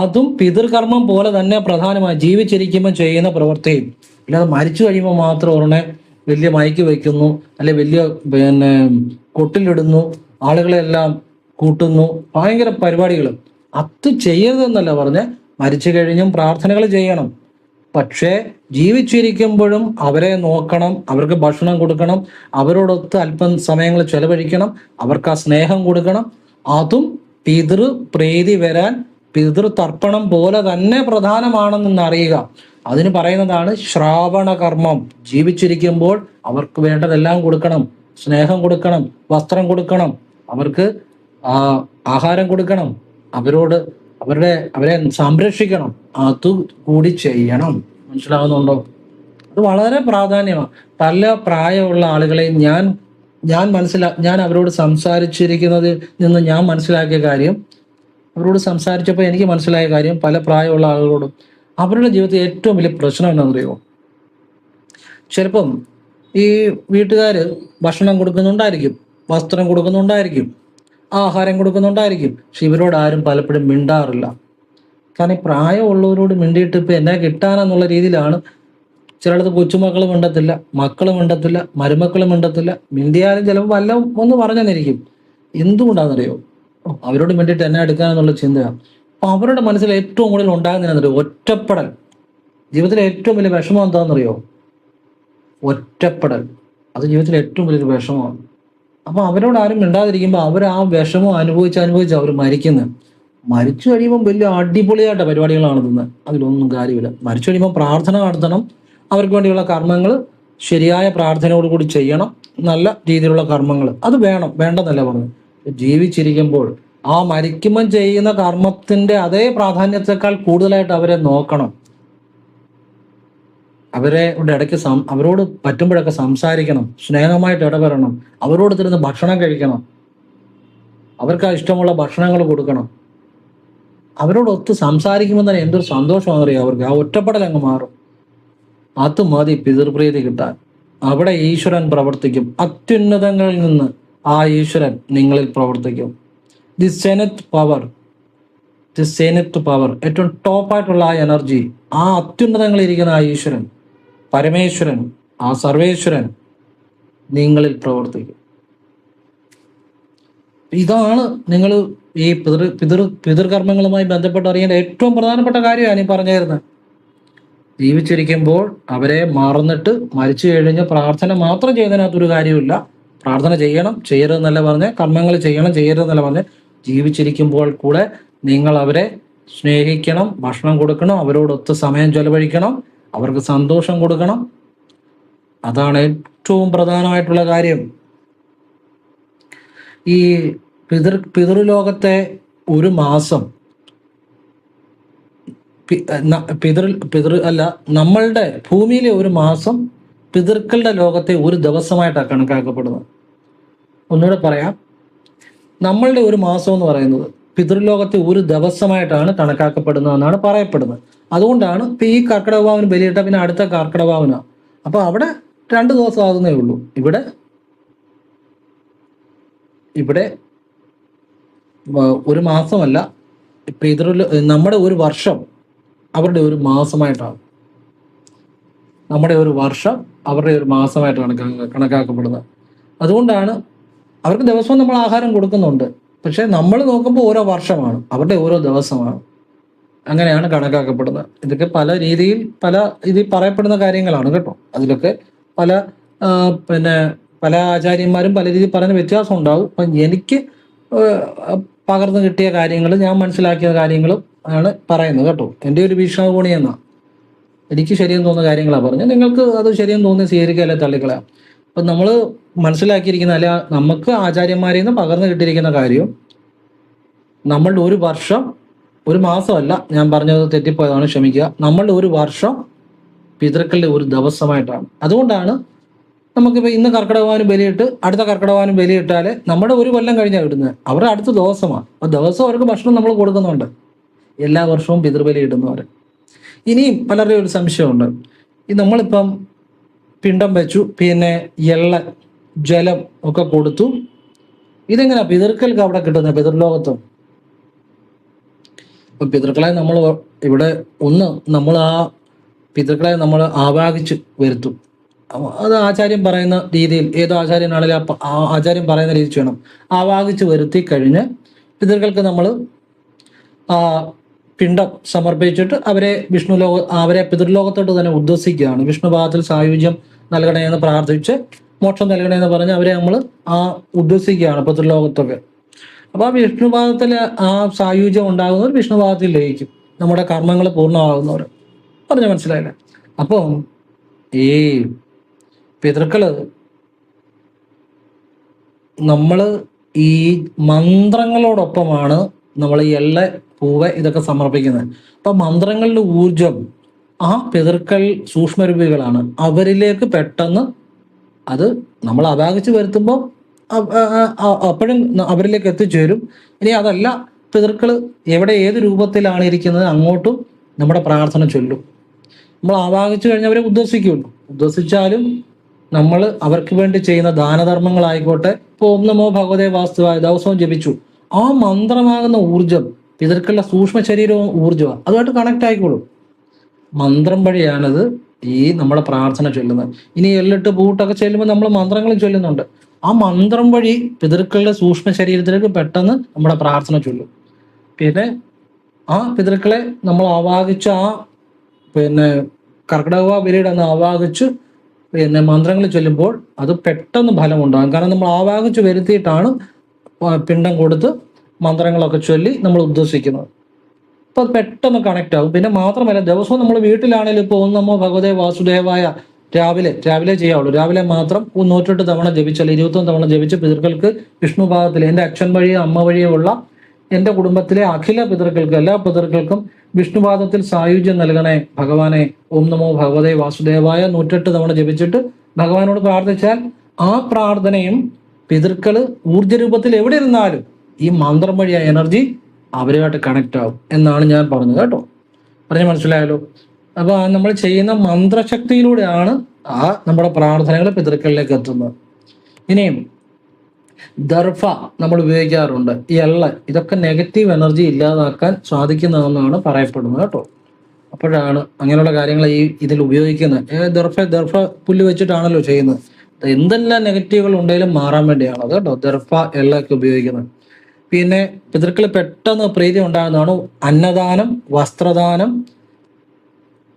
അതും പിതൃകർമ്മം പോലെ തന്നെ പ്രധാനമായി ജീവിച്ചിരിക്കുമ്പോൾ ചെയ്യുന്ന പ്രവൃത്തിയും. അല്ലാതെ മരിച്ചു കഴിയുമ്പോൾ മാത്രം ഉടനെ വലിയ മയക്ക് വയ്ക്കുന്നു, അല്ലെ വലിയ കൊട്ടിലിടുന്നു, ആളുകളെല്ലാം കൂട്ടുന്നു, ഭയങ്കര പരിപാടികൾ. അത് ചെയ്യരുതെന്നല്ല പറഞ്ഞ്, മരിച്ചു കഴിഞ്ഞും പ്രാർത്ഥനകൾ ചെയ്യണം. പക്ഷേ ജീവിച്ചിരിക്കുമ്പോഴും അവരെ നോക്കണം, അവർക്ക് ഭക്ഷണം കൊടുക്കണം, അവരോടൊത്ത് അല്പം സമയങ്ങൾ ചെലവഴിക്കണം, അവർക്ക് ആ സ്നേഹം കൊടുക്കണം. അതും പ്രീതി വരാൻ പിതൃതർപ്പണം പോലെ തന്നെ പ്രധാനമാണെന്ന് അറിയുക. അതിന് പറയുന്നതാണ് ശ്രാവണ കർമ്മം. ജീവിച്ചിരിക്കുമ്പോൾ അവർക്ക് വേണ്ടതെല്ലാം കൊടുക്കണം, സ്നേഹം കൊടുക്കണം, വസ്ത്രം കൊടുക്കണം, അവർക്ക് ആഹാരം കൊടുക്കണം, അവരെ സംരക്ഷിക്കണം. അതുകൂടി ചെയ്യണം. മനസ്സിലാവുന്നുണ്ടോ? അത് വളരെ പ്രാധാന്യമാണ്. പല പ്രായമുള്ള ആളുകളെയും ഞാൻ അവരോട് സംസാരിച്ചിരിക്കുന്നതിൽ നിന്ന് ഞാൻ മനസ്സിലാക്കിയ കാര്യം, അവരോട് സംസാരിച്ചപ്പോൾ എനിക്ക് മനസ്സിലായ കാര്യം, പല പ്രായമുള്ള ആളുകളോടും അവരുടെ ജീവിതത്തിൽ ഏറ്റവും വലിയ പ്രശ്നം എന്താണെന്നറിയുമോ? ചിലപ്പം ഈ വീട്ടുകാർ ഭക്ഷണം കൊടുക്കുന്നുണ്ടായിരിക്കും, വസ്ത്രം കൊടുക്കുന്നുണ്ടായിരിക്കും, ആഹാരം കൊടുക്കുന്നുണ്ടായിരിക്കും. പക്ഷെ ഇവരോട് ആരും പലപ്പോഴും മിണ്ടാറില്ല. കാരണം ഈ പ്രായമുള്ളവരോട് മിണ്ടിയിട്ട് ഇപ്പം എന്നെ കിട്ടാനെന്നുള്ള രീതിയിലാണ്. ചിലടത്ത് കൊച്ചുമക്കളും മിണ്ടത്തില്ല, മക്കളും മിണ്ടത്തില്ല, മരുമക്കളും മിണ്ടത്തില്ല. മിണ്ടിയാലും ചിലപ്പോൾ വല്ലതും ഒന്ന് പറഞ്ഞെന്നിരിക്കും. എന്തുകൊണ്ടാണെന്നറിയോ? അവരോട് മിണ്ടിയിട്ട് എന്നെ എടുക്കാനെന്നുള്ള ചിന്തയാണ്. അപ്പം അവരുടെ മനസ്സിൽ ഏറ്റവും കൂടുതൽ ഉണ്ടാകുന്നതിനെന്നറിയോ? ഒറ്റപ്പെടൽ. ജീവിതത്തിലെ ഏറ്റവും വലിയ വിഷമം എന്താണെന്നറിയോ? ഒറ്റപ്പെടൽ. അത് ജീവിതത്തിലെ ഏറ്റവും വലിയൊരു വിഷമമാണ്. അപ്പം അവരോട് ആരും മിണ്ടാതിരിക്കുമ്പോൾ അവർ ആ വിഷമം അനുഭവിച്ച് അവർ മരിച്ചു കഴിയുമ്പം വലിയ അടിപൊളിയായിട്ട് പരിപാടികളാണ് തിന്ന്. അതിലൊന്നും കാര്യമില്ല. മരിച്ചു കഴിയുമ്പോൾ പ്രാർത്ഥന നടത്തണം, അവർക്ക് വേണ്ടിയുള്ള കർമ്മങ്ങൾ ശരിയായ പ്രാർത്ഥനയോടുകൂടി ചെയ്യണം, നല്ല രീതിയിലുള്ള കർമ്മങ്ങൾ അത് വേണ്ടെന്നല്ല പറഞ്ഞു. ജീവിച്ചിരിക്കുമ്പോൾ ആ മരിക്കുമ്പം ചെയ്യുന്ന കർമ്മത്തിന്റെ അതേ പ്രാധാന്യത്തെക്കാൾ കൂടുതലായിട്ട് അവരെ നോക്കണം. അവരുടെ ഇടയ്ക്ക് അവരോട് പറ്റുമ്പോഴൊക്കെ സംസാരിക്കണം, സ്നേഹമായിട്ട് ഇടപെടണം, അവരോട് തരുന്ന ഭക്ഷണം കഴിക്കണം, അവർക്ക് ഇഷ്ടമുള്ള ഭക്ഷണങ്ങൾ കൊടുക്കണം. അവരോടൊത്ത് സംസാരിക്കുമ്പോൾ തന്നെ എന്തൊരു സന്തോഷമാണെന്ന് അറിയാം അവർക്ക്. ആ ഒറ്റപ്പെടൽ അങ്ങ് മാറും. അത് മതി പിതൃപ്രീതി കിട്ടാൻ. അവിടെ ഈശ്വരൻ പ്രവർത്തിക്കും. അത്യുന്നതങ്ങളിൽ നിന്ന് ആ ഈശ്വരൻ നിങ്ങളിൽ പ്രവർത്തിക്കും. ദി സെനറ്റ് പവർ, ഏറ്റവും ടോപ്പായിട്ടുള്ള ആ എനർജി, ആ അത്യുന്നതങ്ങളിൽ ഇരിക്കുന്ന ആ ഈശ്വരൻ, പരമേശ്വരൻ, ആ സർവേശ്വരൻ നിങ്ങളിൽ പ്രവർത്തിക്കും. ഇതാണ് നിങ്ങൾ ഈ പിതൃകർമ്മങ്ങളുമായി ബന്ധപ്പെട്ട് അറിയേണ്ട ഏറ്റവും പ്രധാനപ്പെട്ട കാര്യമാണ് ഈ പറഞ്ഞിരുന്നത്. ജീവിച്ചിരിക്കുമ്പോൾ അവരെ മറന്നിട്ട് മരിച്ചു കഴിഞ്ഞ് പ്രാർത്ഥന മാത്രം ചെയ്യുന്നതിനകത്തൊരു കാര്യമില്ല. പ്രാർത്ഥന ചെയ്യണം, ചെയ്യരുതെന്നല്ല പറഞ്ഞ്, കർമ്മങ്ങൾ ചെയ്യണം, ചെയ്യരുതെന്നല്ല പറഞ്ഞ്, ജീവിച്ചിരിക്കുമ്പോൾ കൂടെ നിങ്ങൾ അവരെ സ്നേഹിക്കണം, ഭക്ഷണം കൊടുക്കണം, അവരോടൊത്ത് സമയം ചെലവഴിക്കണം, അവർക്ക് സന്തോഷം കൊടുക്കണം. അതാണ് ഏറ്റവും പ്രധാനമായിട്ടുള്ള കാര്യം. ഈ പിതൃലോകത്തെ ഒരു മാസം നമ്മളുടെ ഭൂമിയിലെ ഒരു മാസം പിതൃക്കളുടെ ലോകത്തെ ഒരു ദിവസമായിട്ടാണ് കണക്കാക്കപ്പെടുന്നത്. ഒന്നുകൂടെ പറയാം, നമ്മളുടെ ഒരു മാസം എന്ന് പറയുന്നത് പിതൃലോകത്തെ ഒരു ദിവസമായിട്ടാണ് കണക്കാക്കപ്പെടുന്നതെന്നാണ് പറയപ്പെടുന്നത്. അതുകൊണ്ടാണ് ഇപ്പൊ ഈ കർക്കിടകവാവിന് ബലിയിട്ട പിന്നെ അടുത്ത കർക്കിടകവാവിന, അപ്പൊ അവിടെ 2 ദിവസം ആകുന്നേ ഉള്ളൂ. ഇവിടെ ഒരു മാസമല്ല, നമ്മുടെ ഒരു വർഷം അവരുടെ ഒരു മാസമായിട്ടാണ്, നമ്മുടെ ഒരു വർഷം അവരുടെ ഒരു മാസമായിട്ടാണ് കണക്കാക്കപ്പെടുന്നത്. അതുകൊണ്ടാണ് അവർക്ക് ദിവസവും നമ്മൾ ആഹാരം കൊടുക്കുന്നുണ്ട്, പക്ഷെ നമ്മൾ നോക്കുമ്പോൾ ഓരോ വർഷമാണ്, അവരുടെ ഓരോ ദിവസമാണ്. അങ്ങനെയാണ് കണക്കാക്കപ്പെടുന്നത്. ഇതൊക്കെ പല രീതിയിൽ ഇതിൽ പറയപ്പെടുന്ന കാര്യങ്ങളാണ് കേട്ടോ. അതിലൊക്കെ പല ആചാര്യന്മാരും പല രീതിയിൽ പറയുന്ന വ്യത്യാസം ഉണ്ടാവും. അപ്പം എനിക്ക് പകർന്നു കിട്ടിയ കാര്യങ്ങൾ, ഞാൻ മനസ്സിലാക്കിയ കാര്യങ്ങളും ആണ് പറയുന്നത് കേട്ടോ. എൻ്റെ ഒരു വീക്ഷണകോണി എന്നാണ്, എനിക്ക് ശരിയെന്ന് തോന്നുന്ന കാര്യങ്ങളാണ് പറഞ്ഞത്. നിങ്ങൾക്ക് അത് ശരിയെന്ന് തോന്നി സ്വീകരിക്കുക, അല്ലെ തള്ളിക്കളയാം. അപ്പം നമ്മൾ മനസ്സിലാക്കിയിരിക്കുന്ന, അല്ല നമുക്ക് ആചാര്യന്മാരിൽ നിന്ന് പകർന്നു കിട്ടിയിരിക്കുന്ന കാര്യം, നമ്മളുടെ ഒരു വർഷം, ഒരു മാസമല്ല, ഞാൻ പറഞ്ഞത് തെറ്റിപ്പോയതാണ്, ക്ഷമിക്കുക. നമ്മളുടെ ഒരു വർഷം പിതൃക്കളുടെ ഒരു ദിവസമായിട്ടാണ്. അതുകൊണ്ടാണ് നമുക്കിപ്പോൾ ഇന്ന് കർക്കിടകവാനും ബലിയിട്ട് അടുത്ത കർക്കിടകവാനും ബലിയിട്ടാൽ നമ്മുടെ ഒരു കൊല്ലം കഴിഞ്ഞാൽ ഇടുന്നത്, അവരുടെ അടുത്ത ദിവസമാണ്. അപ്പോൾ ദിവസം അവർക്ക് ഭക്ഷണം നമ്മൾ കൊടുക്കുന്നുണ്ട്, എല്ലാ വർഷവും പിതൃബലി ഇടുന്നവർ. ഇനിയും പലരുടെയും ഒരു സംശയമുണ്ട്, ഈ നമ്മളിപ്പം പിണ്ടം വെച്ചു, പിന്നെ ജലം ഒക്കെ കൊടുത്തു, ഇതെങ്ങനെയാ പിതൃക്കൾക്ക് അവിടെ കിട്ടുന്നത്, പിതൃലോകത്തും? ഇപ്പം പിതൃക്കളെ നമ്മൾ ഇവിടെ നമ്മൾ ആ പിതൃക്കളെ നമ്മൾ ആവാഹിച്ച് വരുത്തും. അത് ആചാര്യൻ പറയുന്ന രീതിയിൽ, ഏതോ ആചാര്യനാണെങ്കിലും ആ ആചാര്യൻ പറയുന്ന രീതി ചെയ്യണം. ആവാഹിച്ച് വരുത്തി കഴിഞ്ഞ് പിതൃക്കൾക്ക് നമ്മൾ പിണ്ടം സമർപ്പിച്ചിട്ട് അവരെ പിതൃലോകത്തോട്ട് തന്നെ ഉദ്ദേശിക്കുകയാണ്. വിഷ്ണുപാദത്തിൽ സായുജ്യം നൽകണേ എന്ന് പ്രാർത്ഥിച്ച്, മോക്ഷം നൽകണേ എന്ന് പറഞ്ഞ് അവരെ നമ്മൾ ഉദ്ദേശിക്കുകയാണ് പിതൃലോകത്തൊക്കെ. അപ്പോൾ ആ വിഷ്ണുപാദത്തിൽ ആ സായുജ്യം ഉണ്ടാകുന്നവർ വിഷ്ണുപാദത്തിൽ ലയിക്കും, നമ്മുടെ കർമ്മങ്ങൾ പൂർണ്ണമാകുന്നവർ. പറഞ്ഞ മനസ്സിലായില്ലേ? അപ്പം ഈ പിതൃക്കള് നമ്മൾ ഈ മന്ത്രങ്ങളോടൊപ്പമാണ് നമ്മൾ ഈ പൂവ് ഇതൊക്കെ സമർപ്പിക്കുന്നത്. അപ്പൊ മന്ത്രങ്ങളുടെ ഊർജം ആ പിതൃക്കൾ സൂക്ഷ്മരൂപികളാണ്, അവരിലേക്ക് പെട്ടെന്ന് അത് നമ്മൾ അപാകിച്ച് വരുത്തുമ്പോൾ അപ്പോഴും അവരിലേക്ക് എത്തിച്ചേരും. ഇനി അതല്ല, പിതൃക്കൾ എവിടെ ഏത് രൂപത്തിലാണ് ഇരിക്കുന്നത് അങ്ങോട്ടും നമ്മുടെ പ്രാർത്ഥന ചൊല്ലും. നമ്മൾ ആവാഹിച്ചു കഴിഞ്ഞാൽ അവരെ ഉദ്ദേശിച്ചാലും നമ്മൾ അവർക്ക് വേണ്ടി ചെയ്യുന്ന ദാനധർമ്മങ്ങളായിക്കോട്ടെ, ഇപ്പോൾ ഓം നമോ ഭഗവതേ വാസ്തുവായ ദിവസവും ജപിച്ചു, ആ മന്ത്രമാകുന്ന ഊർജം പിതൃക്കളുടെ സൂക്ഷ്മ ശരീരവും ഊർജമാണ്, അതുമായിട്ട് കണക്ട് ആയിക്കോളും. മന്ത്രം വഴിയാണത് ഈ നമ്മുടെ പ്രാർത്ഥന ചൊല്ലുന്നത്. ഇനി എള്ളിട്ട് പൂട്ടൊക്കെ ചെല്ലുമ്പോൾ നമ്മൾ മന്ത്രങ്ങളും ചൊല്ലുന്നുണ്ട്. ആ മന്ത്രം വഴി പിതൃക്കളുടെ സൂക്ഷ്മ ശരീരത്തിലേക്ക് പെട്ടെന്ന് നമ്മുടെ പ്രാർത്ഥന ചൊല്ലും. പിന്നെ ആ പിതൃക്കളെ നമ്മൾ ആവാഹിച്ച് കർക്കിടക ബലിയുടെ അന്ന് ആവാഹിച്ച് മന്ത്രങ്ങൾ ചൊല്ലുമ്പോൾ അത് പെട്ടെന്ന് ഫലമുണ്ടാകും. കാരണം നമ്മൾ ആവാഹിച്ച് വരുത്തിയിട്ടാണ് പിണ്ടം കൊടുത്ത് മന്ത്രങ്ങളൊക്കെ ചൊല്ലി നമ്മൾ ഉദ്ദേശിക്കുന്നത്. അപ്പോൾ അത് പെട്ടെന്ന് കണക്ട് ആകും. പിന്നെ മാത്രമല്ല, ദിവസവും നമ്മൾ വീട്ടിലാണെങ്കിലും ഇപ്പോൾ ഓം നമോ ഭഗവതേ വാസുദേവായ രാവിലെ ചെയ്യാവുള്ളൂ. രാവിലെ മാത്രം 108 തവണ ജപിച്ചാൽ, 21 തവണ ജപിച്ച് പിതൃക്കൾക്ക് വിഷ്ണുപാദത്തിൽ എൻ്റെ അച്ഛൻ വഴിയോ അമ്മ വഴിയോ ഉള്ള എൻ്റെ കുടുംബത്തിലെ അഖില പിതൃക്കൾക്കും എല്ലാ പിതൃക്കൾക്കും വിഷ്ണുപാദത്തിൽ സായുജ്യം നൽകണേ ഭഗവാനെ. ഓം നമോ ഭഗവതേ വാസുദേവായ 108 തവണ ജപിച്ചിട്ട് ഭഗവാനോട് പ്രാർത്ഥിച്ചാൽ ആ പ്രാർത്ഥനയും പിതൃക്കള് ഊർജ്ജ രൂപത്തിൽ എവിടെ ഇരുന്നാലും ഈ മന്ത്രം വഴി ആ എനർജി അവരുമായിട്ട് കണക്ട് ആവും എന്നാണ് ഞാൻ പറഞ്ഞത് കേട്ടോ. പറഞ്ഞ മനസ്സിലായല്ലോ. അപ്പൊ നമ്മൾ ചെയ്യുന്ന മന്ത്രശക്തിയിലൂടെയാണ് ആ നമ്മുടെ പ്രാർത്ഥനകൾ പിതൃക്കളിലേക്ക് എത്തുന്നത്. ഇനിയും ദർഭ നമ്മൾ ഉപയോഗിക്കാറുണ്ട്, ഈ എള്ള, ഇതൊക്കെ നെഗറ്റീവ് എനർജി ഇല്ലാതാക്കാൻ സാധിക്കുന്നതെന്നാണ് പറയപ്പെടുന്നത് കേട്ടോ. അപ്പോഴാണ് അങ്ങനെയുള്ള കാര്യങ്ങൾ ഇതിൽ ഉപയോഗിക്കുന്നത്. ദർഭ പുല്ല് വെച്ചിട്ടാണല്ലോ ചെയ്യുന്നത്. എന്തെല്ലാം നെഗറ്റീവുകൾ ഉണ്ടെങ്കിലും മാറാൻ വേണ്ടിയാണ് അത് കേട്ടോ ദർഭ എള്ളൊക്കെ ഉപയോഗിക്കുന്നത്. പിന്നെ പിതൃക്കൾ പെട്ടെന്ന് പ്രീതി ഉണ്ടാകുന്നതാണ് അന്നദാനം, വസ്ത്രദാനം.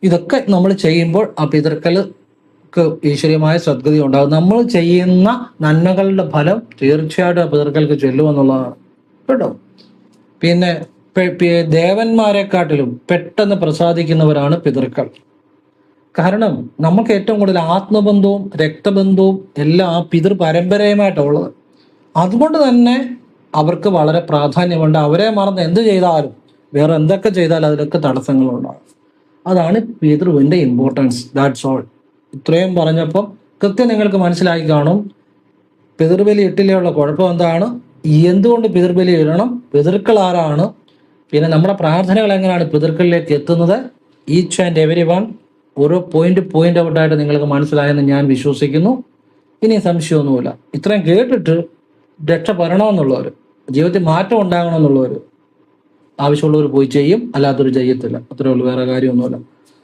ഇതൊക്കെ നമ്മൾ ചെയ്യുമ്പോൾ ആ പിതൃക്കൾക്ക് ഈശ്വരീയമായ സദ്ഗതി ഉണ്ടാകും. നമ്മൾ ചെയ്യുന്ന നന്മകളുടെ ഫലം തീർച്ചയായിട്ടും ആ പിതൃക്കൾക്ക് ചെല്ലുമെന്നുള്ളതാണ് കേട്ടോ. പിന്നെ ദേവന്മാരെക്കാട്ടിലും പെട്ടെന്ന് പ്രസാദിക്കുന്നവരാണ് പിതൃക്കൾ. കാരണം നമുക്ക് ഏറ്റവും കൂടുതൽ ആത്മബന്ധവും രക്തബന്ധവും എല്ലാം ആ പിതൃ പരമ്പരയുമായിട്ടുള്ളത്. അതുകൊണ്ട് തന്നെ അവർക്ക് വളരെ പ്രാധാന്യമുണ്ട്. അവരെ മറന്ന് എന്ത് ചെയ്താലും, വേറെ എന്തൊക്കെ ചെയ്താലും അതിലൊക്കെ തടസ്സങ്ങളുണ്ടാകും. അതാണ് പിതൃവിൻ്റെ ഇമ്പോർട്ടൻസ്. That's all. ഇത്രയും പറഞ്ഞപ്പം കൃത്യം നിങ്ങൾക്ക് മനസ്സിലാക്കി കാണും പിതൃബലി ഇട്ടിലുള്ള കുഴപ്പം എന്താണ്, എന്തുകൊണ്ട് പിതൃബലി ഇടണം, പിതൃക്കൾ ആരാണ്, പിന്നെ നമ്മുടെ പ്രാർത്ഥനകൾ എങ്ങനെയാണ് പിതൃക്കളിലേക്ക് എത്തുന്നത്. ഈച്ച് ആൻഡ് എവരി വൺ ഓരോ പോയിന്റ് ഔട്ടായിട്ട് നിങ്ങൾക്ക് മനസ്സിലായെന്ന് ഞാൻ വിശ്വസിക്കുന്നു. ഇനി സംശയമൊന്നുമില്ല. ഇത്രയും കേട്ടിട്ട് രക്ഷപ്പെടണമെന്നുള്ളവർ, ജീവിതത്തിൽ മാറ്റം ഉണ്ടാകണമെന്നുള്ളവർ, ആവശ്യമുള്ളവർ പോയി ചെയ്യും, അല്ലാത്തവർ ചെയ്യത്തില്ല. അത്രേ ഉള്ളൂ, വേറെ കാര്യമൊന്നുമില്ല.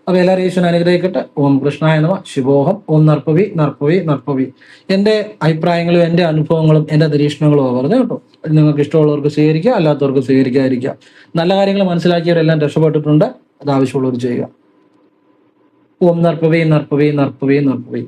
അപ്പോൾ എല്ലാവരും ഈശ്വരൻ അനുഗ്രഹിക്കട്ടെ. ഓം കൃഷ്ണായ നമഃ. ശിവോഹം. ഓം നർപ്പവി നർപ്പവി നർപ്പവി. എൻ്റെ അഭിപ്രായങ്ങളും എൻ്റെ അനുഭവങ്ങളും എൻ്റെ നിരീക്ഷണങ്ങളും പറഞ്ഞു കേട്ടോ. നിങ്ങൾക്ക് ഇഷ്ടമുള്ളവർക്ക് സ്വീകരിക്കുക, അല്ലാത്തവർക്ക് സ്വീകരിക്കാതിരിക്കുക. നല്ല കാര്യങ്ങൾ മനസ്സിലാക്കിയവരെല്ലാം രക്ഷപ്പെട്ടിട്ടുണ്ട്. അത് ആവശ്യമുള്ളവർ ചെയ്യുക. ഓം നർപ്പവി നർപ്പവി നർപ്പവി നർപ്പവി.